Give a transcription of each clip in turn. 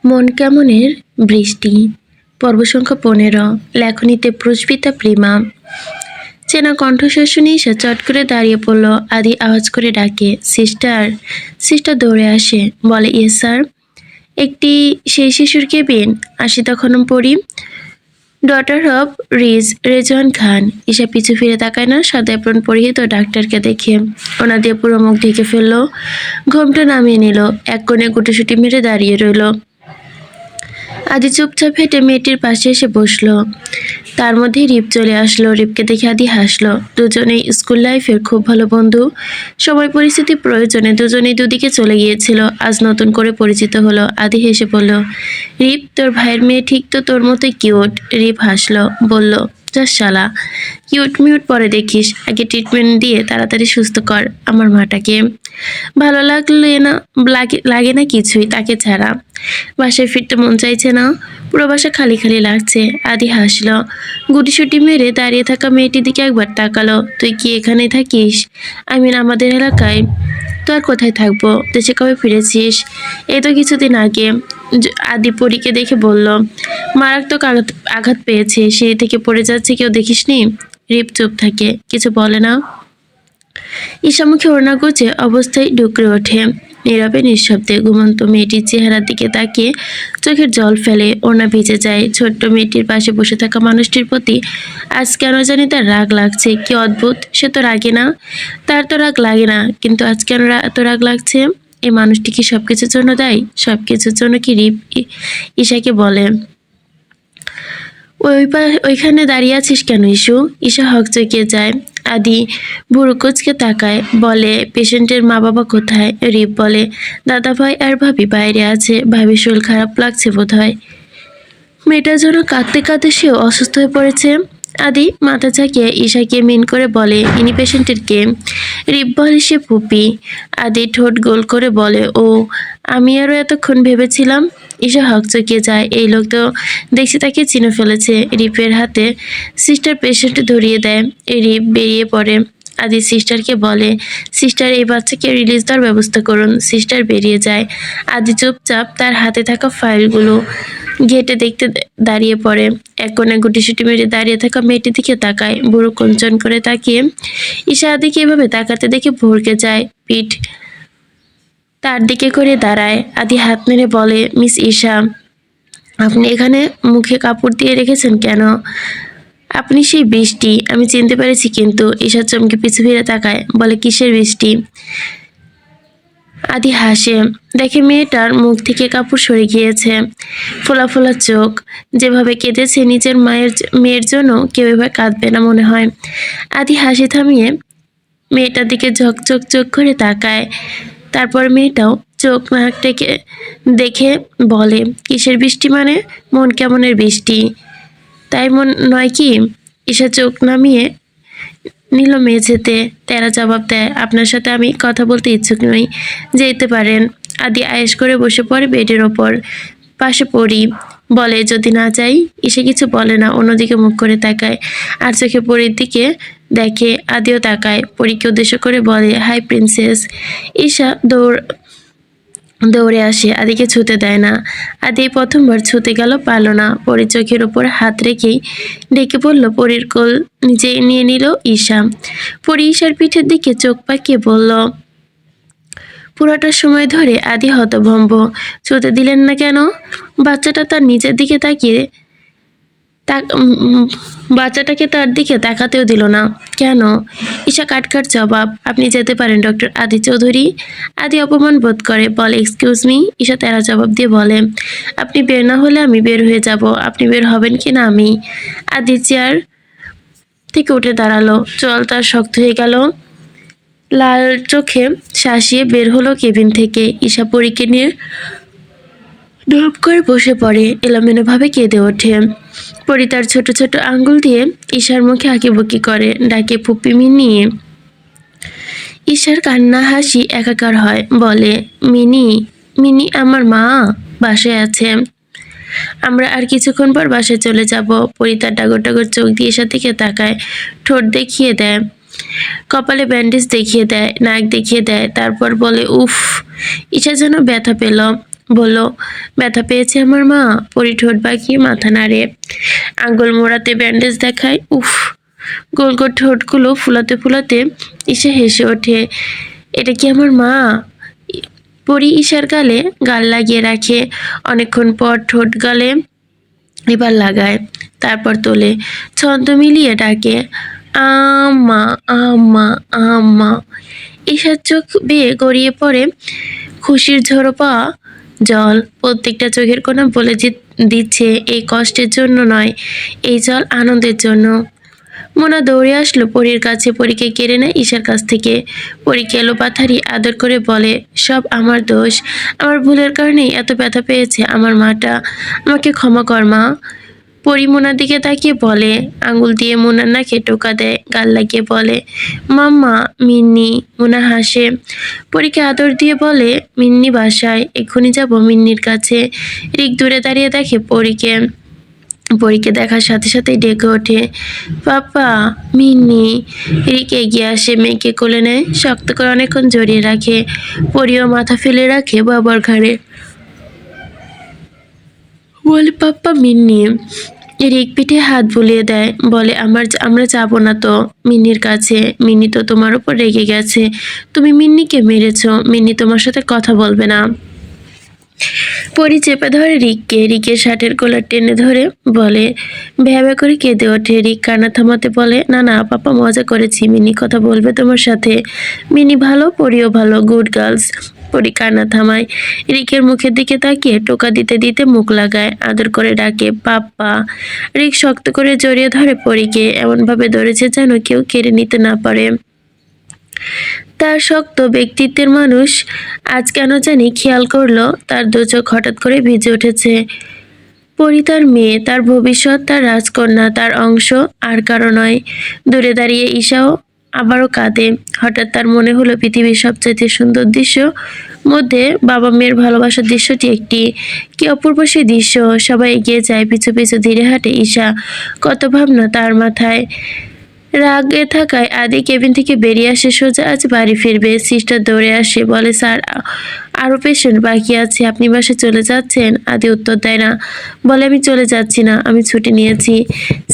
মন কেমনের বৃষ্টি পর্ব সংখ্যা 15 লেখনীতে পুষ্পিতা প্রেমা। চেনা কণ্ঠস্বর শুনে ঈশা চট করে দাঁড়িয়ে পড়ল। আদি আওয়াজ করে ডাকে, সিস্টার। সিস্টার দৌড়ে আসে, বলে ইয়েস স্যার। একটি সেই শিশুর কেবিন। আসি তখন পড়ি, ডটার অফ রেজওয়ান খান। ঈশা পিছু ফিরে তাকায় না, সাদা অ্যাপ্রন পরিহিত ডাক্তারকে দেখে ওনা দিয়ে পুরো মুখ ঢেকে ফেললো। ঘোমটা নামিয়ে নিল, এক কোণে গুটিসুটি মেরে দাঁড়িয়ে রইল। আদি চুপচাপ হেঁটে মেয়েটির পাশে এসে বসলো। তার মধ্যেই রিপ চলে আসলো। রিপকে দেখে আদি হাসলো। দুজনেই স্কুল লাইফের খুব ভালো বন্ধু। সময় পরিস্থিতি প্রয়োজনে দুজনেই দুদিকে চলে গিয়েছিল। আজ নতুন করে পরিচিত হলো। আদি হেসে বলল, রিপ, তোর ভাইয়ের মেয়ে ঠিক তো তোর মতোই কিউট। রিপ হাসলো, বলল, যা শালা, কিউট মিউট পরে দেখিস, আগে ট্রিটমেন্ট দিয়ে তাড়াতাড়ি সুস্থ কর আমার মাটাকে। ভালো লাগে না কিছুই তাকে ছাড়া। বাসায় ফিরতে মন চাইছে না, পুরো বাসা খালি খালি লাগছে। আদি হাসলো। গুটিসুটি মেরে দাঁড়িয়ে থাকা মেয়েটির দিকে একবার তাকালো। তুই কি এখানেই থাকিস? আমাদের এলাকায়। তো আর কোথায় থাকবো? দেশে কবে ফিরেছিস? এই তো কিছুদিন আগে। আদি পরীকে দেখে বলল, মারাত্মক আঘাত পেয়েছে, সিঁড়ি থেকে পড়ে যাচ্ছে, কেউ দেখিসনি? রিপ চুপ থাকে, কিছু বলে না। ঈশা মুখে ওড়না গুজে অবস্থায় ডুকরে ওঠে। নীরবে নিঃশব্দে ঘুমন্ত মেয়েটির চেহারার দিকে তাকিয়ে চোখের জল ফেলে। ওড়না ভিজে যায়। ছোট্ট মেয়েটির পাশে বসে থাকা মানুষটির প্রতি আজ কেন জানি তার রাগ লাগছে। কি অদ্ভুত, সে তো রাগে না, তার তো রাগ লাগে না, কিন্তু আজ কেন এত রাগ লাগছে? এই মানুষটি কি সবকিছুর জন্য দায়ী? সবকিছুর জন্য কি রিপ ঈশাকে বলে, ওইখানে দাঁড়িয়ে আছিস কেন ইস্যু? ঈশা হকচকিয়ে যায়। আদি বুড়ো কুচকে তাকায়, বলে, পেশেন্টের মা বাবা কোথায়? রিপ বলে, দাদা ভাই আর ভাবি বাইরে আছে, ভাবির শরীর খারাপ লাগছে বোধ হয়। মেয়েটার জন্য কাঁদতে কাঁদতে সেও অসুস্থ হয়ে পড়েছে। আদি মাথা ঝাঁকিয়ে ঈশাকে মিন করে বলে, ইনি পেশেন্টের কে? রিপ বলে, সে ফুপি। আদি ঠোঁট গোল করে বলে, ও, আমি আরও এতক্ষণ ভেবেছিলাম। ঈশা হকচকিয়ে যায়। এই লোক তো দেখছি তাকে চিনে ফেলেছে। রিপের হাতে সিস্টার পেশেন্ট ধরিয়ে দেয়। রিপ বেরিয়ে পড়ে। আদি সিস্টারকে বলে, সিস্টার, এই বাচ্চাকে রিলিজ দেওয়ার ব্যবস্থা করুন। সিস্টার বেরিয়ে যায়। আদি চুপচাপ তার হাতে থাকা ফাইলগুলো ঘেটে দেখতে দাঁড়িয়ে পড়ে। এক কোণে গুটিসুটি মেরে দাঁড়িয়ে থাকা মেয়েটির দিকে তাকায়। বুড়ো কুঞ্চন করে তাকিয়ে ঈশা আদিকে এভাবে তাকাতে দেখে ভড়কে যায়। পিঠ তার দিকে করে দাঁড়ায়। আদি হাত নেড়ে বলে, মিস ঈশা, আপনি এখানে মুখে কাপড় দিয়ে রেখেছেন কেন? আপনি সেই বৃষ্টি, আমি চিনতে পেরেছি কিন্তু। ঈশা চমকে পিছু ফিরে তাকায়, বলে, কিসের বৃষ্টি? আদি হাসে, দেখে মেয়েটার মুখ থেকে কাপড় সরে গিয়েছে। ফোলা ফোলা চোখ, যেভাবে কেঁদেছে নিজের মেয়ের জন্য কেউ এভাবে কাঁদবে না মনে হয়। আদি হাসি থামিয়ে মেয়েটার দিকে ঝকঝক চোখ করে তাকায়। তারপর মেয়েটাও চোখ নাক টেকে দেখে বলে, কিসের বৃষ্টি মানে? মন কেমনের বৃষ্টি, তাই মন নয় কি? ঈশা চোখ নামিয়ে নিল মেঝেতে। তেরা জবাব দেয়, আপনার সাথে আমি কথা বলতে ইচ্ছুক নই, যেতে পারেন। আদি আয়েশ করে বসে পড়ে বেডের ওপর। পাশে পড়ি, বলে, যদি না যাই? ঈশা কিছু বলে না, অন্যদিকে মুখ করে তাকায়। আর চোখে পরীর দিকে দেখে। আদিও তাকায়। পরীকে উদ্দেশ্য করে বলে, হাই প্রিন্সেস। ঈশা দৌড়ে আসে, আদিকে ছুতে দেয় না। আদি প্রথমবার ছুতে গেল, পারল না। পরীর চোখের উপর হাত রেখেই ডেকে পড়ল। পরীর কোল নিজে নিয়ে নিল ঈশা। পরী ঈশার পিঠের দিকে চোখ পাকিয়ে বলল, পুরোটা সময় ধরে আদি হতভম্ব। ছুতে দিলেন না কেন? বাচ্চাটা তার নিজের দিকে তাকিয়ে বাচ্চাটাকে তার দিকে তাকাতেও দিল না। কেন? ঈশা কাটকাট জবাব, আপনি যেতে পারেন ডক্টর আদি চৌধুরী। আদি অপমান বোধ করে, বলে, এক্সকিউজ মি। ঈশা তেরা জবাব দিয়ে বলে, আপনি বের না হলে আমি বের হয়ে যাব। আপনি বের হবেন কি না আমি? আদি চেয়ার থেকে উঠে দাঁড়ালো। চল তার শক্ত হয়ে গেল। লাল চোখে শাসিয়ে বের হলো কেবিন থেকে। ঈশা পরীকে নিয়ে ধপ করে বসে পড়ে, এলোমেলোভাবে কেঁদে ওঠে। পরি তার ছোট ছোট আঙ্গুল দিয়ে ঈশার মুখে আঁকিবুকি করে, ডাকে, ফুপি মিনি। ঈশার কান্না হাসি একাকার হয়, বলে, মিনি? মিনি আমার মা বাসায় আছে। আমরা আর কিছুক্ষণ পর বাসায় চলে যাব। পরি তার ডাগর ডাগর চোখ দিয়ে ঈশার দিকে তাকায়, ঠোঁট দেখিয়ে দেয়, কপালে ব্যান্ডেজ দেখিয়ে দেয়, নাক দেখিয়ে দেয়, তারপর বলে, উফ। ঈশা যেন ব্যথা পেল। বলল, ব্যথা পেয়েছে আমার মা? পরি ঠোঁট বাঁকিয়ে মাথা নাড়ে, আঙ্গুল মোড়াতে ব্যান্ডেজ দেখায়। উফ! গোল গোল ঠোঁটগুলো ফুলাতে ফুলাতে ঈশা হেসে ওঠে। এটা কি আমার মা? পরি ঈশার গালে গাল লাগিয়ে রাখে, অনেকক্ষণ পর ঠোঁট গালে এবার লাগায়, তারপর তোলে, ছন্দ মিলিয়ে ডাকে, আম্মা, আম্মা, আম্মা। ঈশার চোখ বেয়ে গড়িয়ে পড়ে খুশির ঝোড়ো পাওয়া জল। প্রত্যেকটা চোখের কোণা বলে দিচ্ছে এই কষ্টের জন্য নয়, এই জল আনন্দের জন্য। মোনা দৌড়ে আসলো পরীর কাছে, পরীকে কেড়ে নেয় ঈশার কাছ থেকে। পরীকে এলো পাথারি আদর করে বলে, সব আমার দোষ, আমার ভুলের কারণেই এত ব্যথা পেয়েছে আমার মাটা, আমাকে ক্ষমা কর মা। পরি মোনার দিকে তাকিয়ে বলে, আঙুল দিয়ে মোনার নাকে টোকা দেয়, গাল লাগিয়ে বলে, মাম্মা, মিন্নি। মোনা হাসে, পরীকে আদর দিয়ে বলে, মিন্নি বাসায়, এক্ষুনি যাব মিন্নির কাছে। রিক দূরে দাঁড়িয়ে দেখে পরীকে, পরীকে দেখার সাথে সাথেই ডেকে ওঠে, পাপা, মিন্নি। রিক এগিয়ে আসে, মেয়েকে কোলে নেয়, শক্ত করে অনেকক্ষণ জড়িয়ে রাখে। পরিও মাথা ফেলে রাখে বাবার ঘাড়ে, বলে, পাপ্পা, মিন্নি। রিক পিঠে হাত বুলিয়ে দেয়, বলে, আমরা যাবো না তো মিন্নির কাছে, মিন্নি তো তোমার উপর রেগে গেছে, তুমি মিন্নিকে মেরেছ, মিন্নি তোমার সাথে কথা বলবে না। পরি চেপে ধরে রিককে, রিকের শার্টের কলার টেনে ধরে বলে, ভ্যাবা করে কেঁদে ওঠে। রিক কান্না থামাতে বলে, না না পাপা, মজা করেছি, মিনি কথা বলবে তোমার সাথে, মিনি ভালো, পরিও ভালো, গুড গার্লস। পরি কান্না থামায়, রিকের মুখের দিকে তাকিয়ে টোকা দিতে দিতে মুখ লাগায়, আদর করে ডাকে, পাপ্পা। রিক শক্ত করে জড়িয়ে ধরে পরিকে, এমনভাবে ধরেছে যেন কেউ কেড়ে নিতে না পারে। তার শক্ত ব্যক্তিত্বের মানুষ আজ কেন জানি খেয়াল করলো তার দু চোখ হঠাৎ করে ভিজে উঠেছে। পরি তার মেয়ে, তার ভবিষ্যৎ, তার রাজকন্যা, তার অংশ, আর কারো নয়। দূরে দাঁড়িয়ে ঈশাও আবারও কাঁদে। হঠাৎ তার মনে হলো পৃথিবীর সবচাইতে সুন্দর দৃশ্য মধ্যে বাবা মেয়ের ভালোবাসার দৃশ্যটি একটি। কি অপূর্ব সেই দৃশ্য! সবাই এগিয়ে যায়, পিছু পিছু ধীরে হাঁটে ঈশা। কত ভাবনা তার মাথায়। রাগে থাকায় আদি কেবিন থেকে বেরিয়ে আসে, সোজা আজ বাড়ি ফিরবে। সিস্টার দৌড়ে আসে, বলে, স্যার, আরও পেশেন্ট বাকি আছে, আপনি বাসে চলে যাচ্ছেন? আদি উত্তর দেয় না, বলে, আমি চলে যাচ্ছি না, আমি ছুটি নিয়েছি।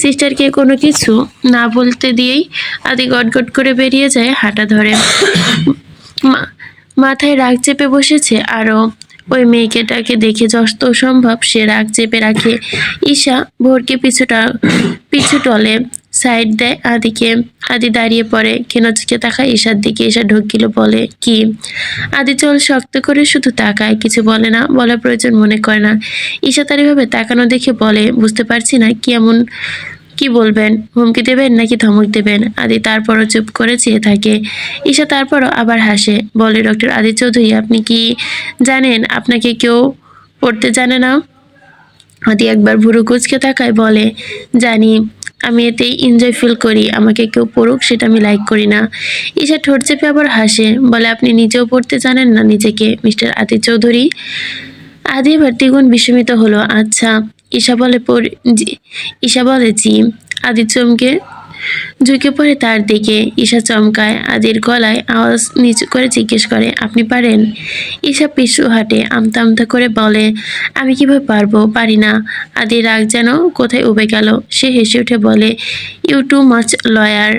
সিস্টারকে কোনো কিছু না বলতে দিয়েই আদি গটগট করে বেরিয়ে যায়, হাঁটা ধরে। মাথায় রাগ চেপে বসেছে আরও। ওই মেয়েটাকে দেখে যত সম্ভব সে রাগ চেপে রাখে। ঈশা ভোরকে পিছু টলে, সাইড দেয় আদিকে। আদি দাঁড়িয়ে পড়ে, কেন চোখে তাকায় ঈশার দিকে। ঈশা ঢোক গিল, বলে, কি? আদি চোখ শক্ত করে শুধু তাকায়, কিছু বলে না, বলার প্রয়োজন মনে করে না। ঈশা তার এভাবে তাকানো দেখে বলে, বুঝতে পারছি না কি এমন, কি বলবেন? হুমকি দেবেন নাকি ধমক দেবেন? আদি তারপরও চুপ করে চেয়ে থাকে। ঈশা তারপরও আবার হাসে, বলে, ডক্টর আদি চৌধুরী, আপনি কি জানেন আপনাকে কেউ পড়তে জানে না? আদি একবার ভুরু কুঁচকে তাকায়, বলে, জানি, আমি এতেই এনজয় ফিল করি, আমাকে কেউ পড়ুক সেটা আমি লাইক করি না। ঈশা ঠোঁট চেপে আবার হাসে, বলে, আপনি নিজেও পড়তে জানেন না নিজেকে, মিস্টার আদি চৌধুরী? আদি এবার দ্বিগুণ বিস্মিত হলো। আচ্ছা। ঈশা বলে, ঈশা বলে, জি। আদি চমকে ঝুঁকে পড়ে তার দিকে। ঈশা চমকায়, আদির গলায় আওয়াজ নিচু করে জিজ্ঞেস করে, আপনি পারেন? ঈশা পিছু হাঁটে, আমতা আমতা করে বলে, আমি কিভাবে পারবো, পারি না। আদির রাগ যেন কোথায় উবে গেল, সে হেসে উঠে বলে, ইউ টু মাচ লয়ার।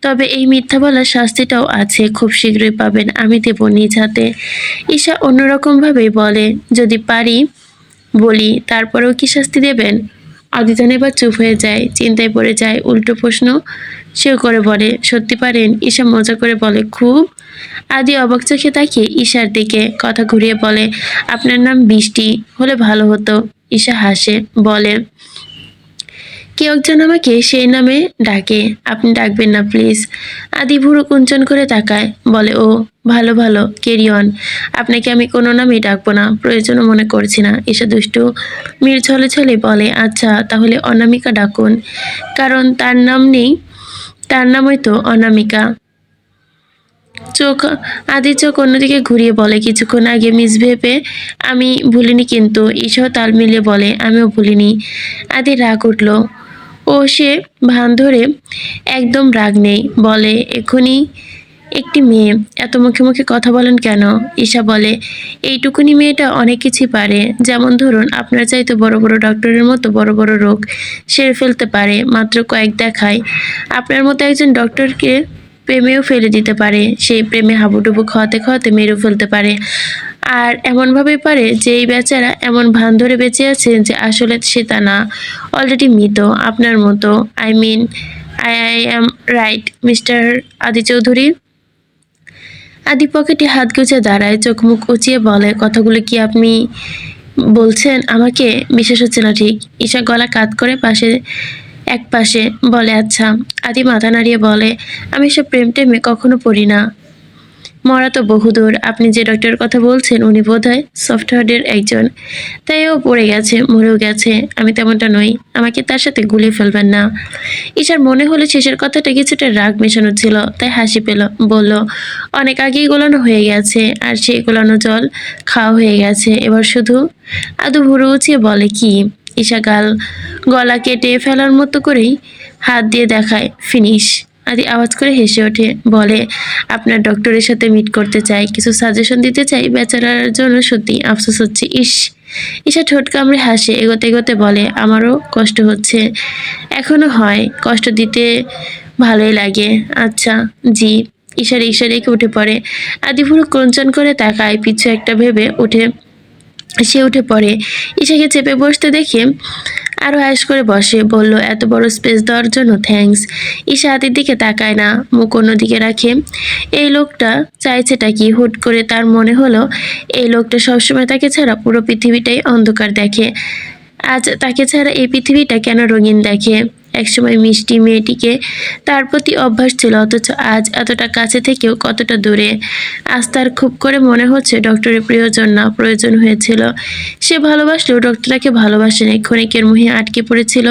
তবে এই মিথ্যা বলার শাস্তিটাও আছে, খুব শীঘ্রই পাবেন, আমি দেব নিজ হাতে। ঈশা অন্যরকমভাবেই বলে, যদি পারি বলি, তারপরেও কি শাস্তি দেবেন? আদিজান এবার চুপ হয়ে যায়, চিন্তায় পড়ে যায়। উল্টো প্রশ্ন সেও করে বলে, সত্যি পারেন? ঈশা মজা করে বলে, খুব। আদি অবাক চোখে তাকিয়ে ঈশার দিকে, কথা ঘুরিয়ে বলে, আপনার নাম বৃষ্টি হলে ভালো হতো। ঈশা হাসে, বলে, কেউ একজন আমাকে সেই নামে ডাকে, আপনি ডাকবেন না প্লিজ? আদি ভুরু কুঞ্চন করে তাকায়, বলে, ও ভালো ভালো, ক্যারি অন, আপনাকে আমি কোনো নামেই ডাকবো না, প্রয়োজনও মনে করছি না। ঈশা দুষ্টু মির ছলে ছলে বলে, আচ্ছা তাহলে অনামিকা ডাকুন, কারণ তার নাম নেই, তার নামই তো অনামিকা। আদি চোখ অন্যদিকে ঘুরিয়ে বলে, কিছুক্ষণ আগে মিস ভেবে আমি ভুলিনি কিন্তু। ঈশাও তাল মিলিয়ে বলে, আমিও ভুলিনি। আদি রাগ উঠল, ও সে ভান ধরে একদম রাগ নেই, বলে, এক্ষুনি একটি মেয়ে, এত মুখে মুখে কথা বলেন কেন? ঈশা বলে, এইটুকুনি মেয়েটা অনেক কিছুই পারে। যেমন ধরুন, আপনার চাইতে বড় বড় ডক্টরের মতো বড় বড় রোগ সেরে ফেলতে পারে মাত্র কয়েক দেখায়। আপনার মতো একজন ডক্টরকে প্রেমেও ফেলে দিতে পারে। সেই প্রেমে হাবুডুবু খাওয়াতে খাওয়াতে মেরেও ফেলতে পারে। আর এমনভাবে পারে যে এই বেচারা এমন ভান ধরে বেঁচে আছে যে আসলে সে তা না, অলরেডি মৃত। আপনার মতো, I mean, I am right mister Adi Chowdhury? আদি পকেটে হাত গুজে দাঁড়ায়, চোখ মুখ উঁচিয়ে বলে, কথাগুলো কি আপনি বলছেন? আমাকে বিশ্বাস হচ্ছে না ঠিক। ঈশা গলা কাত করে এক পাশে বলে, আচ্ছা। আদি মাথা নাড়িয়ে বলে, আমি সব প্রেম টেমে কখনো পড়ি না। মরা তো বহুদূর। আপনি যে ডক্টরের কথা বলছেন উনি বোধহয় সফটওয়্যারের একজন, তাই ও পড়ে গেছে, মরেও গেছে। আমি তেমনটা নই, আমাকে তার সাথে গুলিয়ে ফেলবেন না। ঈশার মনে হলো শেষের কথাটা কিছুটা রাগ মেশানো ছিল, তাই হাসি পেল। বলল, অনেক আগেই গোলানো হয়ে গেছে, আর সেই গোলানো জল খাওয়া হয়ে গেছে, এবার শুধু। আদু ভুরু উঁচিয়ে বলে, কি? ঈশা গলা কেটে ফেলার মতো করেই হাত দিয়ে দেখায়, ফিনিশ। আদি আওয়াজ করে হেসে ওঠে, বলে, আপনার ডক্টরের সাথে মিট করতে চাই, কিছু সাজেশন দিতে চাই। বেচারার জন্য সত্যি আফসোস হচ্ছে। ইস। ঈশা ঠোঁট কামড়ে হাসে, এগোতে এগোতে বলে, আমারও কষ্ট হচ্ছে। এখনো হয়, কষ্ট দিতে ভালোই লাগে। আচ্ছা, জি। ঈশা রিকশা রেখে উঠে পড়ে। আদি ভুরু ক্রঞ্চন করে তাকায়, পিছু একটা ভেবে সে উঠে পড়ে। ঈশাকে চেপে বসতে দেখে আরো আয়েশ করে বসে। বলল, এত বড় স্পেস দেওয়ার জন্য থ্যাঙ্কস। ঈশা হাতের দিকে তাকায় না, মুখ অন্যদিকে রাখে। এই লোকটা চাইছেটা কি? হুট করে তার মনে হলো এই লোকটা সবসময় তাকে ছাড়া পুরো পৃথিবীটাই অন্ধকার দেখে। আজ তাকে ছাড়া এই পৃথিবীটা কেন রঙিন দেখে? একসময় মিষ্টি মেয়েটিকে তার প্রতি অভ্যাস ছিল, অথচ আজ এতটা কাছে থেকেও কতটা দূরে। আজ তার খুব করে মনে হচ্ছে ডক্টরের প্রিয়জন না, প্রয়োজন হয়েছিল। সে ভালোবাসলেও ডক্টর তাকে ভালোবাসেনি, ক্ষণিকের মোহে আটকে পড়েছিল।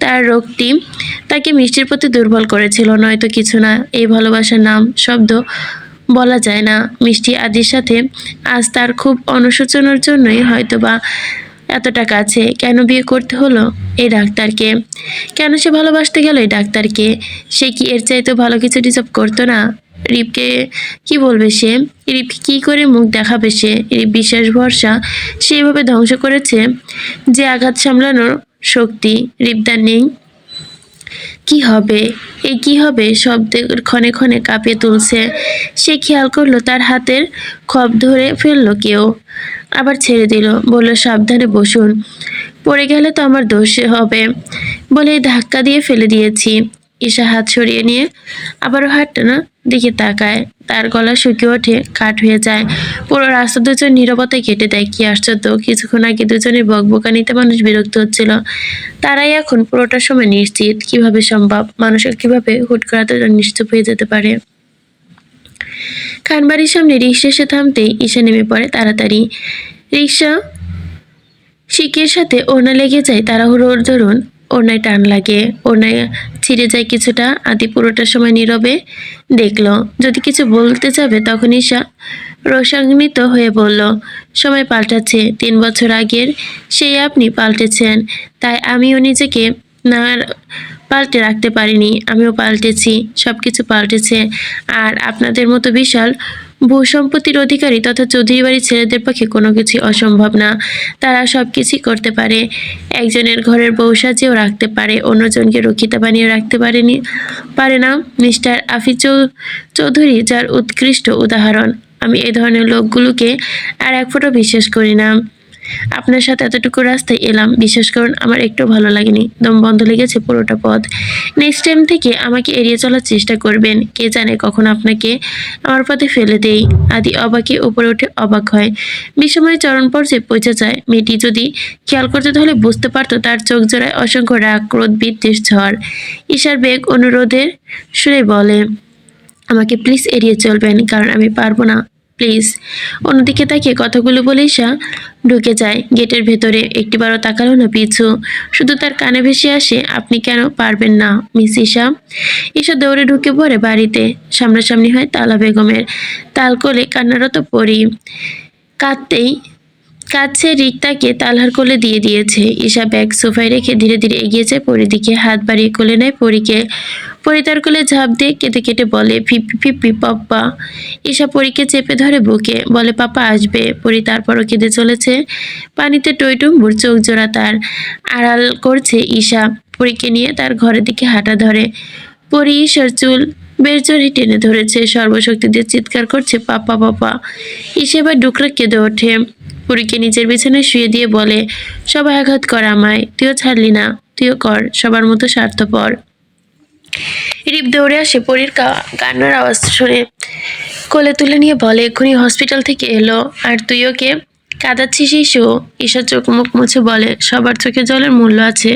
তার রোগটি তাকে মিষ্টির প্রতি দুর্বল করেছিল, নয়তো কিছু না। এই ভালোবাসার নাম শব্দ বলা যায় না। মিষ্টি আদির সাথে আজ তার খুব অনুশোচনার জন্যই হয়তোবা এতটা কাছে। কেন বিয়ে করতে হলো এই ডাক্তারকে? কেন সে ভালোবাসতে গেল এই ডাক্তারকে? সে কি এর চাইতে ভালো কিছু ডিজার্ভ করতো না? রিপকে কি বলবে সে? রিপকে কি করে মুখ দেখাবে সে? রিপ বিশ্বাস ভরসা সেভাবে ধ্বংস করেছে যে আঘাত সামলানোর শক্তি রিপদার নেই। কি হবে? এই কি হবে শব্দে ক্ষণে ক্ষণে কাঁপিয়ে তুলছে। সে খেয়াল করলো তার হাতের খপ ধরে ফেললো কেউ, আবার ছেড়ে দিল। বলল, সাবধানে বসুন, পড়ে গেলে তো আমার দোষ হবে বলে ধাক্কা দিয়ে ফেলে দিয়েছি। ঈশা হাত সরিয়ে নিয়ে আবারও হাতটা দিকে তাকায়। তার গলা শুকিয়ে ওঠে, কাঠ হয়ে যায়। পুরো রাস্তা দুজন নীরবতায় কেটে দেয়। কি আশ্চর্য, কিছুক্ষণ আগে দুজনের বকবকানিতে মানুষ বিরক্ত হচ্ছিল, তারাই এখন পুরোটা সময় নিশ্চিত। কিভাবে সম্ভব? মানুষের কিভাবে হুট করে এতটা নিশ্চুপ হয়ে যেতে পারে? খানবাড়ির সামনে রিক্সা এসে থামতেই ঈশা নেমে পড়ে তাড়াতাড়ি। রিক্সা শিকের সাথে ওড়না লেগে যায়, তাড়াহুড়োর দরুন ওড়নায় টান লাগে, ওড়নায় ছিঁড়ে যায় কিছুটা। আদি পুরোটা সময় নীরবে দেখলো। যদি কিছু বলতে যাবে তখন ঈশা রোষান্বিত হয়ে বলল, সময় পাল্টাচ্ছে, 3 বছর আগের সেই আপনি পাল্টেছেন, তাই আমিও নিজেকে না পাল্টে রাখতে পারিনি। আমিও পাল্টেছি, সবকিছু পাল্টেছে। আর আপনাদের মতো বিশাল ভূসম্পত্তির অধিকারী তথা চৌধুরী বাড়ির ছেলেদের পক্ষে কোনো কিছুই অসম্ভব না। তারা সব কিছুই করতে পারে। একজনের ঘরের বউ সাজিয়েও রাখতে পারে, অন্যজনকে রক্ষিতা বানিয়ে রাখতে পারে না। মিস্টার চৌধুরী যার উৎকৃষ্ট উদাহরণ। আমি এই ধরনের লোকগুলোকে আর এক ফোঁটা বিশ্বাস করি না। আপনার সাথে এতটুকু রাস্তায় এলাম, বিশ্বাস করুন আমার একটু ভালো লাগেনি। দম বন্ধ লেগেছে পুরোটা পথ। নেক্সট টাইম থেকে আমাকে এড়িয়ে চলার চেষ্টা করবেন। কে জানে কখন আপনাকে আমার পথে ফেলে দেই। আদি অবাকে উপরে উঠে অবাক হয়, বিস্ময় চরম পর্যায়ে পৌঁছে যায়। মেয়েটি যদি খেয়াল করতে তাহলে বুঝতে পারতো তার চোখ জোড়ায় অসংখ্য রাগ, ক্রোধ, বিদ্বেষ ঝড়। ঈশার বেগ অনুরোধের সুরে বলে, আমাকে প্লিজ এড়িয়ে চলবেন, কারণ আমি পারবো না, প্লিজ। অন্যদিকে তাকিয়ে কথাগুলো বলে ঈশা ঢুকে যায় গেটের ভেতরে। একটিবারও তাকালো না পিছু, শুধু তার কানে ভেসে আসে, আপনি কেন পারবেন না মিস ঈশা? ঈশা দৌড়ে ঢুকে পড়ে বাড়িতে। সামনাসামনি হয় তালা বেগমের। তালকোলে কান্নারত পরি কাঁদতেই কাছে রিক্তাকে তালহার কোলে দিয়ে দিয়েছে। ঈশা ব্যাগ সোফায় রেখে ধীরে ধীরে এগিয়ে যায় পরির দিকে, হাত বাড়িয়ে কোলে নেয় পরীকে। পরি তার কোলে ঝাঁপ দিয়ে কেটে কেটে বলে ফিপি ফিপি পাপ্পা। ঈশা পরীকে চেপে ধরে বুকে বলে পাপা আসবে। পরি তারপরও কেঁদে চলেছে। পানিতে টইটুম্বুর চোখ জোড়া তার আড়াল করছে ঈশা। পরীকে নিয়ে তার ঘরের দিকে হাঁটা ধরে। পরি ঈশার চুল বেরজড়ি টেনে ধরেছে, সর্বশক্তি দিয়ে চিৎকার করছে পাপা পাপা। ঈশা এবার ডুকরে কেঁদে ওঠে। পরীকে নিজের বিছানায় শুয়ে দিয়ে বলে সবাই আঘাত কর আমায়, তুইও ছাড়লি না, তুইও কর, সবার মতো স্বার্থপর। রিপ দৌড়ে আসে পরীর কান্নার আওয়াজ শুনে, কোলে তুলে নিয়ে বলে এক্ষুনি হসপিটাল থেকে এলো, আর তুই ওকে কাঁদাচ্ছিস ইস্যু। ঈশা চোখ মুখ মুছে বলে সবার চোখে জলের মূল্য আছে,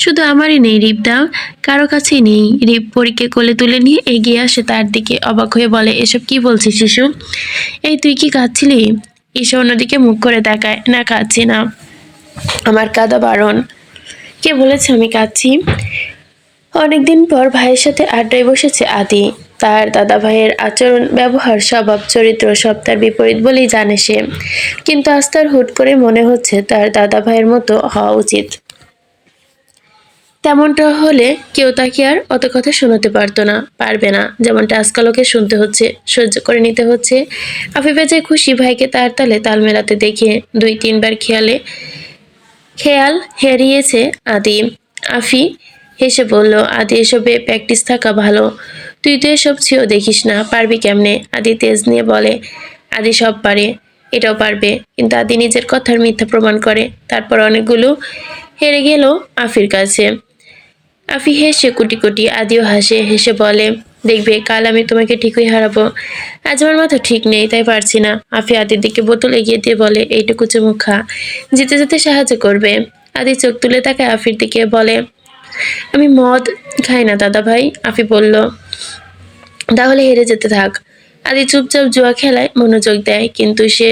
শুধু আমারই নেই রিপদা, কারো কাছেই নেই। রিপ পরীকে কোলে তুলে নিয়ে এগিয়ে আসে তার দিকে, অবাক হয়ে বলে এসব কি বলছিস শিশু? এই তুই কি কাঁদছিলি? ঈশা অন্যদিকে মুখ করে তাকায়, না কাঁদছি না, আমার কাঁদা বারণ। কে বলেছে আমি কাঁদছি? অনেকদিন পর ভাইয়ের সাথে আড্ডায় বসেছে আদি। তার দাদা ভাইয়ের আচরণ, ব্যবহার, স্বভাব, চরিত্র সব তার বিপরীত বলেই জানে সে, কিন্তু আজ তার হুট করে মনে হচ্ছে তার দাদা ভাইয়ের মতো হওয়া উচিত। তেমনটা হলে কেউ তাকে আর অত কথা শোনাতে পারতো না, পারবে না, যেমনটা আজকাল ওকে শুনতে হচ্ছে, সহ্য করে নিতে হচ্ছে। আফিফা যে খুশি ভাইকে তার তালে তাল মেলাতে দেখে, 2-3 বার খেয়াল হারিয়েছে আদি। আফি হেসে বলল আদি এসবে প্র্যাকটিস থাকা ভালো, তুই তো এসব ছিও দেখিস না, পারবি কেমনে? আদি তেজ নিয়ে বলে আদি সব পারে, এটাও পারবে, কিন্তু আদি নিজের কথার মিথ্যা প্রমাণ করে, তারপর অনেকগুলো হেরে গেল আফির কাছে। আফি হেসে কুটি কুটি, আদিও হাসে, হেসে বলে দেখবে কাল আমি তোমাকে ঠিকই হারাবো, আজ আমার মাথা ঠিক নেই তাই পারছি না। আফি আদির দিকে বোতল এগিয়ে দিয়ে বলে এইটুকু চুমুক খা, যেতে যেতে সাহায্য করবে। আদি চোখ তুলে তাকায় আফির দিকে, বলে আমি মদ খাই না দাদা ভাই। আফি বলল তাহলে হেরে যেতে থাক। আদি চুপচাপ জুয়া খেলায় মনোযোগ দেয়, কিন্তু সে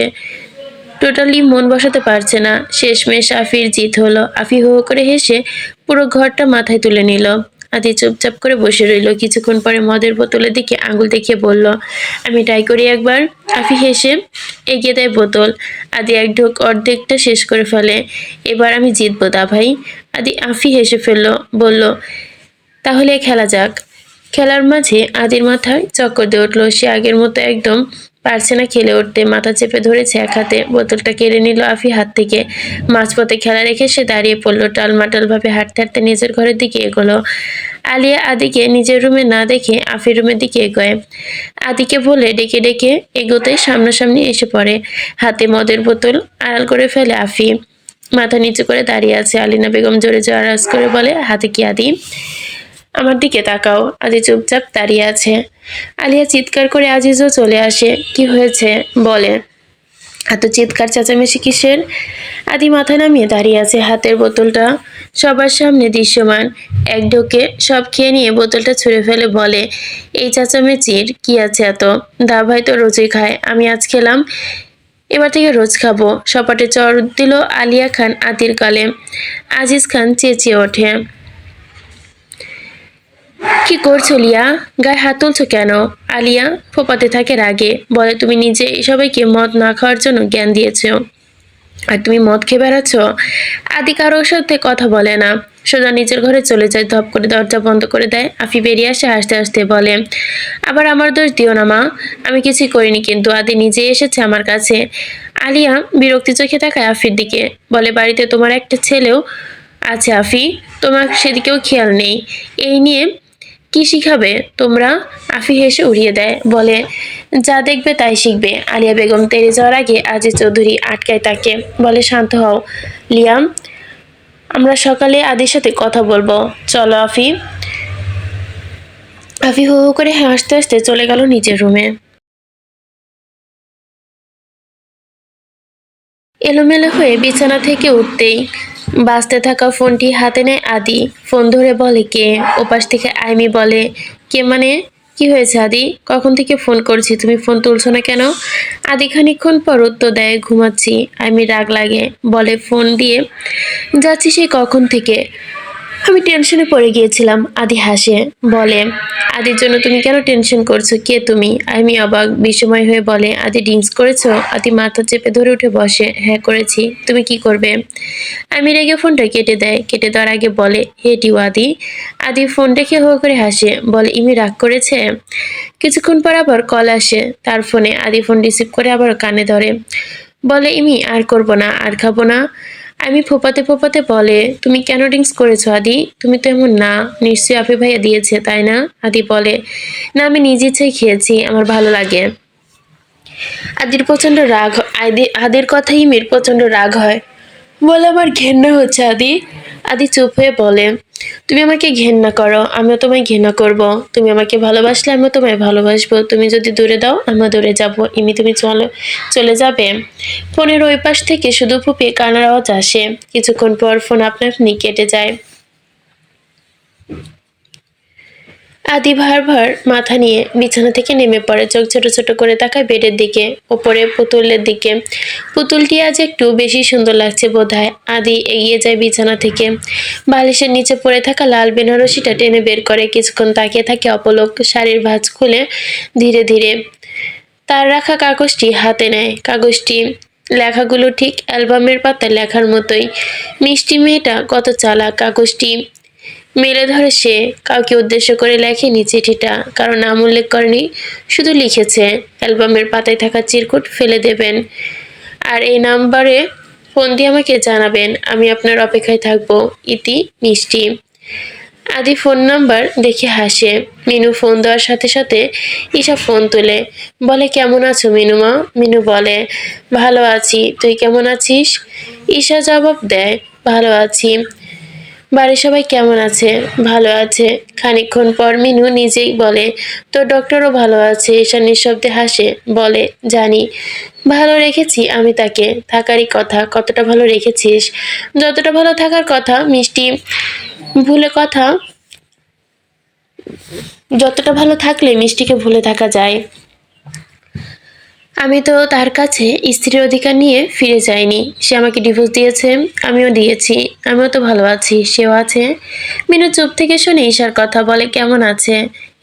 টোটালি মন বসাতে পারছে না। শেষমেশ আফির জিত হলো। আফি হো হো করে হেসে পুরো ঘরটা মাথায় তুলে নিল। আদি চুপচাপ করে বসে রইল। কিছুক্ষণ পরে মদের বোতলের দিকে আঙুল দেখিয়ে বলল আমি ট্রাই করি একবার। আফি হেসে এগিয়ে দেয় বোতল। আদি এক ঢোক অর্ধেকটা শেষ করে ফেলে। এবার আমি জিতবো দা ভাই। আফি হেসে ফেলল, বলল তাহলে খেলা যাক। খেলার মাঝে আদির মাথায় চক্কর দিয়ে উঠলো। সে আগের মতো একদম পারছে না খেলে উঠতে, মাথা চেপে ধরেছে এক হাতে। বোতলটা কেড়ে নিল আফি হাত থেকে। মাঝপথে খেলা রেখে সে দাঁড়িয়ে পড়লো। টালমাটাল ভাবে হাঁটতে হাঁটতে নিজের ঘরের দিকে এগোলো। আলিয়া আদিকে নিজের রুমে না দেখে আফির রুমের দিকে এগোয়। আদিকে বলে ডেকে ডেকে এগোতে সামনাসামনি এসে পড়ে। হাতে মদের বোতল আড়াল করে ফেলে আফি। মাথা নিচু করে দাঁড়িয়ে আছে। আলিনা বেগম জোরে জোরে আওয়াজ করে বলে হাতে কি আদি? আমার দিকে তাকাও। আদি চুপচাপ দাঁড়িয়ে আছে। আলিয়া চিৎকার করে আজিজও চলে আসে। কি হয়েছে বলে, এত চিৎকার চেঁচামেচি কিসের? আদি মাথা নামিয়ে দাঁড়িয়ে আছে। হাতের বোতলটা সবার সামনে দৃশ্যমান। এক ঢোকে সব খেয়ে নিয়ে বোতলটা ছুঁড়ে ফেলে, বলে এই চেঁচামেচির কি আছে এত? দা ভাই তো রোজই খায়, আমি আজ খেলাম, এবার থেকে রোজ খাবো। সপাটে চড় দিল আলিয়া খান আদির গালে। আজিজ খান চেঁচিয়ে ওঠে, কি করছো লিয়া? গায়ে হাত তুলছো কেন? আলিয়া ফোপাতে থাকে রাগে, বলে তুমি নিজে সবাইকে মদ না খাওয়ার জন্য জ্ঞান দিয়েছো, আর তুমি মদ খেয়ে বেড়াচ্ছ। আদি কারোর সাথে কথা বলে না, সোজা নিজের ঘরে চলে যায়। ধপ করে দরজা বন্ধ করে দেয়। আফি বেরিয়ে আসে হাসতে হাসতে, বলে আবার আমার দোষ দিও না মা, আমি কিছুই করিনি, কিন্তু আদি নিজে এসেছে আমার কাছে। আলিয়া বিরক্তি চোখে তাকায় আফির দিকে, বলে বাড়িতে তোমার একটা ছেলেও আছে আফি, তোমার সেদিকেও খেয়াল নেই, এই নিয়ে কি শিখাবে তোমরা? আফি হেসে উড়িয়ে দেয়, বলে যা দেখবে তাই শিখবে। আলিয়া বেগম তেড়ে যাওয়ার আগে আজিজ চৌধুরী আটকায় তাকে, বলে শান্ত হও লিয়াম, আমরা সকালে আদির সাথে কথা বলবো, চলো আফি। আফি হু হু করে হাসতে হাসতে চলে গেল নিজের রুমে। এলোমেলো হয়ে বিছানা থেকে উঠতেই বাজতে থাকা ফোনটি হাতে নেয় আদি। ফোন ধরে বলে কে? ওপাশ থেকে আইমি বলে কে মানে? কি হয়েছে আদি? কখন থেকে ফোন করছি, তুমি ফোন তুলছো না কেন? আদি খানিকক্ষণ পর উত্তর দেয় ঘুমাচ্ছি। আইমি রাগ লাগে, বলে ফোন দিয়ে যাচ্ছি সেই কখন থেকে, আমি টেনশনে পড়ে গিয়েছিলাম। আদি হাসে, বলে, আদির জন্য তুমি কেন টেনশন করছো? কে তুমি? আমি অবাক বিস্ময় হয়ে বলে, আদি ড্রিঙ্কস করেছো? আদি মাথা চেপে ধরে উঠে বসে। হ্যাঁ করেছি। তুমি কি করবে? আমি রেগে ফোনটা কেটে দেয়। কেটে দেওয়ার আগে বলে, হে টিউ আদি। আদি ফোন রেখে হো করে হাসে, বলে, ইমি রাগ করেছে? কিছুক্ষণ পর আবার কল আসে তার ফোনে। আদি ফোন রিসিভ করে আবার কানে ধরে, বলে, ইমি আর করবো না, আর খাবো না। আমি ফোপাতে ফোপাতে বলে, তুমি কেন ড্রিঙ্কস করেছো আদি? তুমি তো এমন না, নিশ্চয়ই আপি ভাইয়া দিয়েছে তাই না? আদি বলে, না আমি নিজ ইচ্ছাই খেয়েছি, আমার ভালো লাগে। আদির প্রচন্ড রাগ হয়। আদির কথা ইমির প্রচন্ড রাগ হয়, বলে, আমার ঘেন্না হচ্ছে আদি। আদি চুপ হয়ে বলে, তুমি আমাকে ঘেন্না করো, আমিও তোমায় ঘৃণা করব। তুমি আমাকে ভালোবাসলে আমিও তোমায় ভালোবাসবো। তুমি যদি দূরে দাও আমিও দূরে যাব। ইমি তুমি চলে যাবে? ফোনের ওই পাশ থেকে শুধু ফুপিয়ে কান্নার আওয়াজ আসে। কিছুক্ষণ পর ফোন আপনা আপনি কেটে যায়। আদি ভার ভার মাথা নিয়ে বিছানা থেকে নেমে পড়ে। চোখ ছোট ছোট করে তাকায় বেডের দিকে, ওপরে পুতুলের দিকে। পুতুলটি আজ একটু বেশি সুন্দর লাগছে বোধহয়। আদি এগিয়ে যায় বিছানা থেকে, বালিশের নিচে পড়ে থাকা লাল বেনারসিটা টেনে বের করে। কিছুক্ষণ তাকিয়ে থাকে অপলক। শাড়ির ভাঁজ খুলে ধীরে ধীরে তার রাখা কাগজটি হাতে নেয়। কাগজটি লেখাগুলো ঠিক অ্যালবামের পাতায় লেখার মতোই। মিষ্টি মেয়েটা কত চালাক। কাগজটি মেলে ধরে সে। কাউকে উদ্দেশ্য করে লেখেনি চিঠিটা, কারো নাম উল্লেখ করেনি, শুধু লিখেছে, অ্যালবামের পাতায় থাকা চিরকুট ফেলে দেবেন, আর এই নাম্বারে ফোন দিয়ে আমাকে জানাবেন। আমি আপনার অপেক্ষায় থাকবো। ইতি মিষ্টি। আদি ফোন নাম্বার দেখে হাসে। মিনু ফোন দেওয়ার সাথে সাথে ঈশা ফোন তুলে, বলে, কেমন আছো মিনুমা? মিনু বলে, ভালো আছি, তুই কেমন আছিস? ঈশা জবাব দেয়, ভালো আছি। বাড়ির সবাই কেমন আছে? ভালো আছে। খানিকক্ষণ পর মিনু নিজেই বলে, তোর ডক্টরও ভালো আছে। ঈশা নিঃশব্দে হাসে, বলে, জানি, ভালো রেখেছি আমি তাকে, থাকারই কথা। কতটা ভালো রেখেছিস? যতটা ভালো থাকার কথা। মিষ্টি ভুলে কথা, যতটা ভালো থাকলে মিষ্টিকে ভুলে থাকা যায়। আমি তো তার কাছে স্ত্রীর অধিকার নিয়ে ফিরে যাইনি। সে আমাকে ডিভোর্স দিয়েছে, আমিও দিয়েছি। আমিও তো ভালো আছি, সেও আছে। মিনু চুপ থেকে শুনে ঈশার কথা, বলে, কেমন আছে?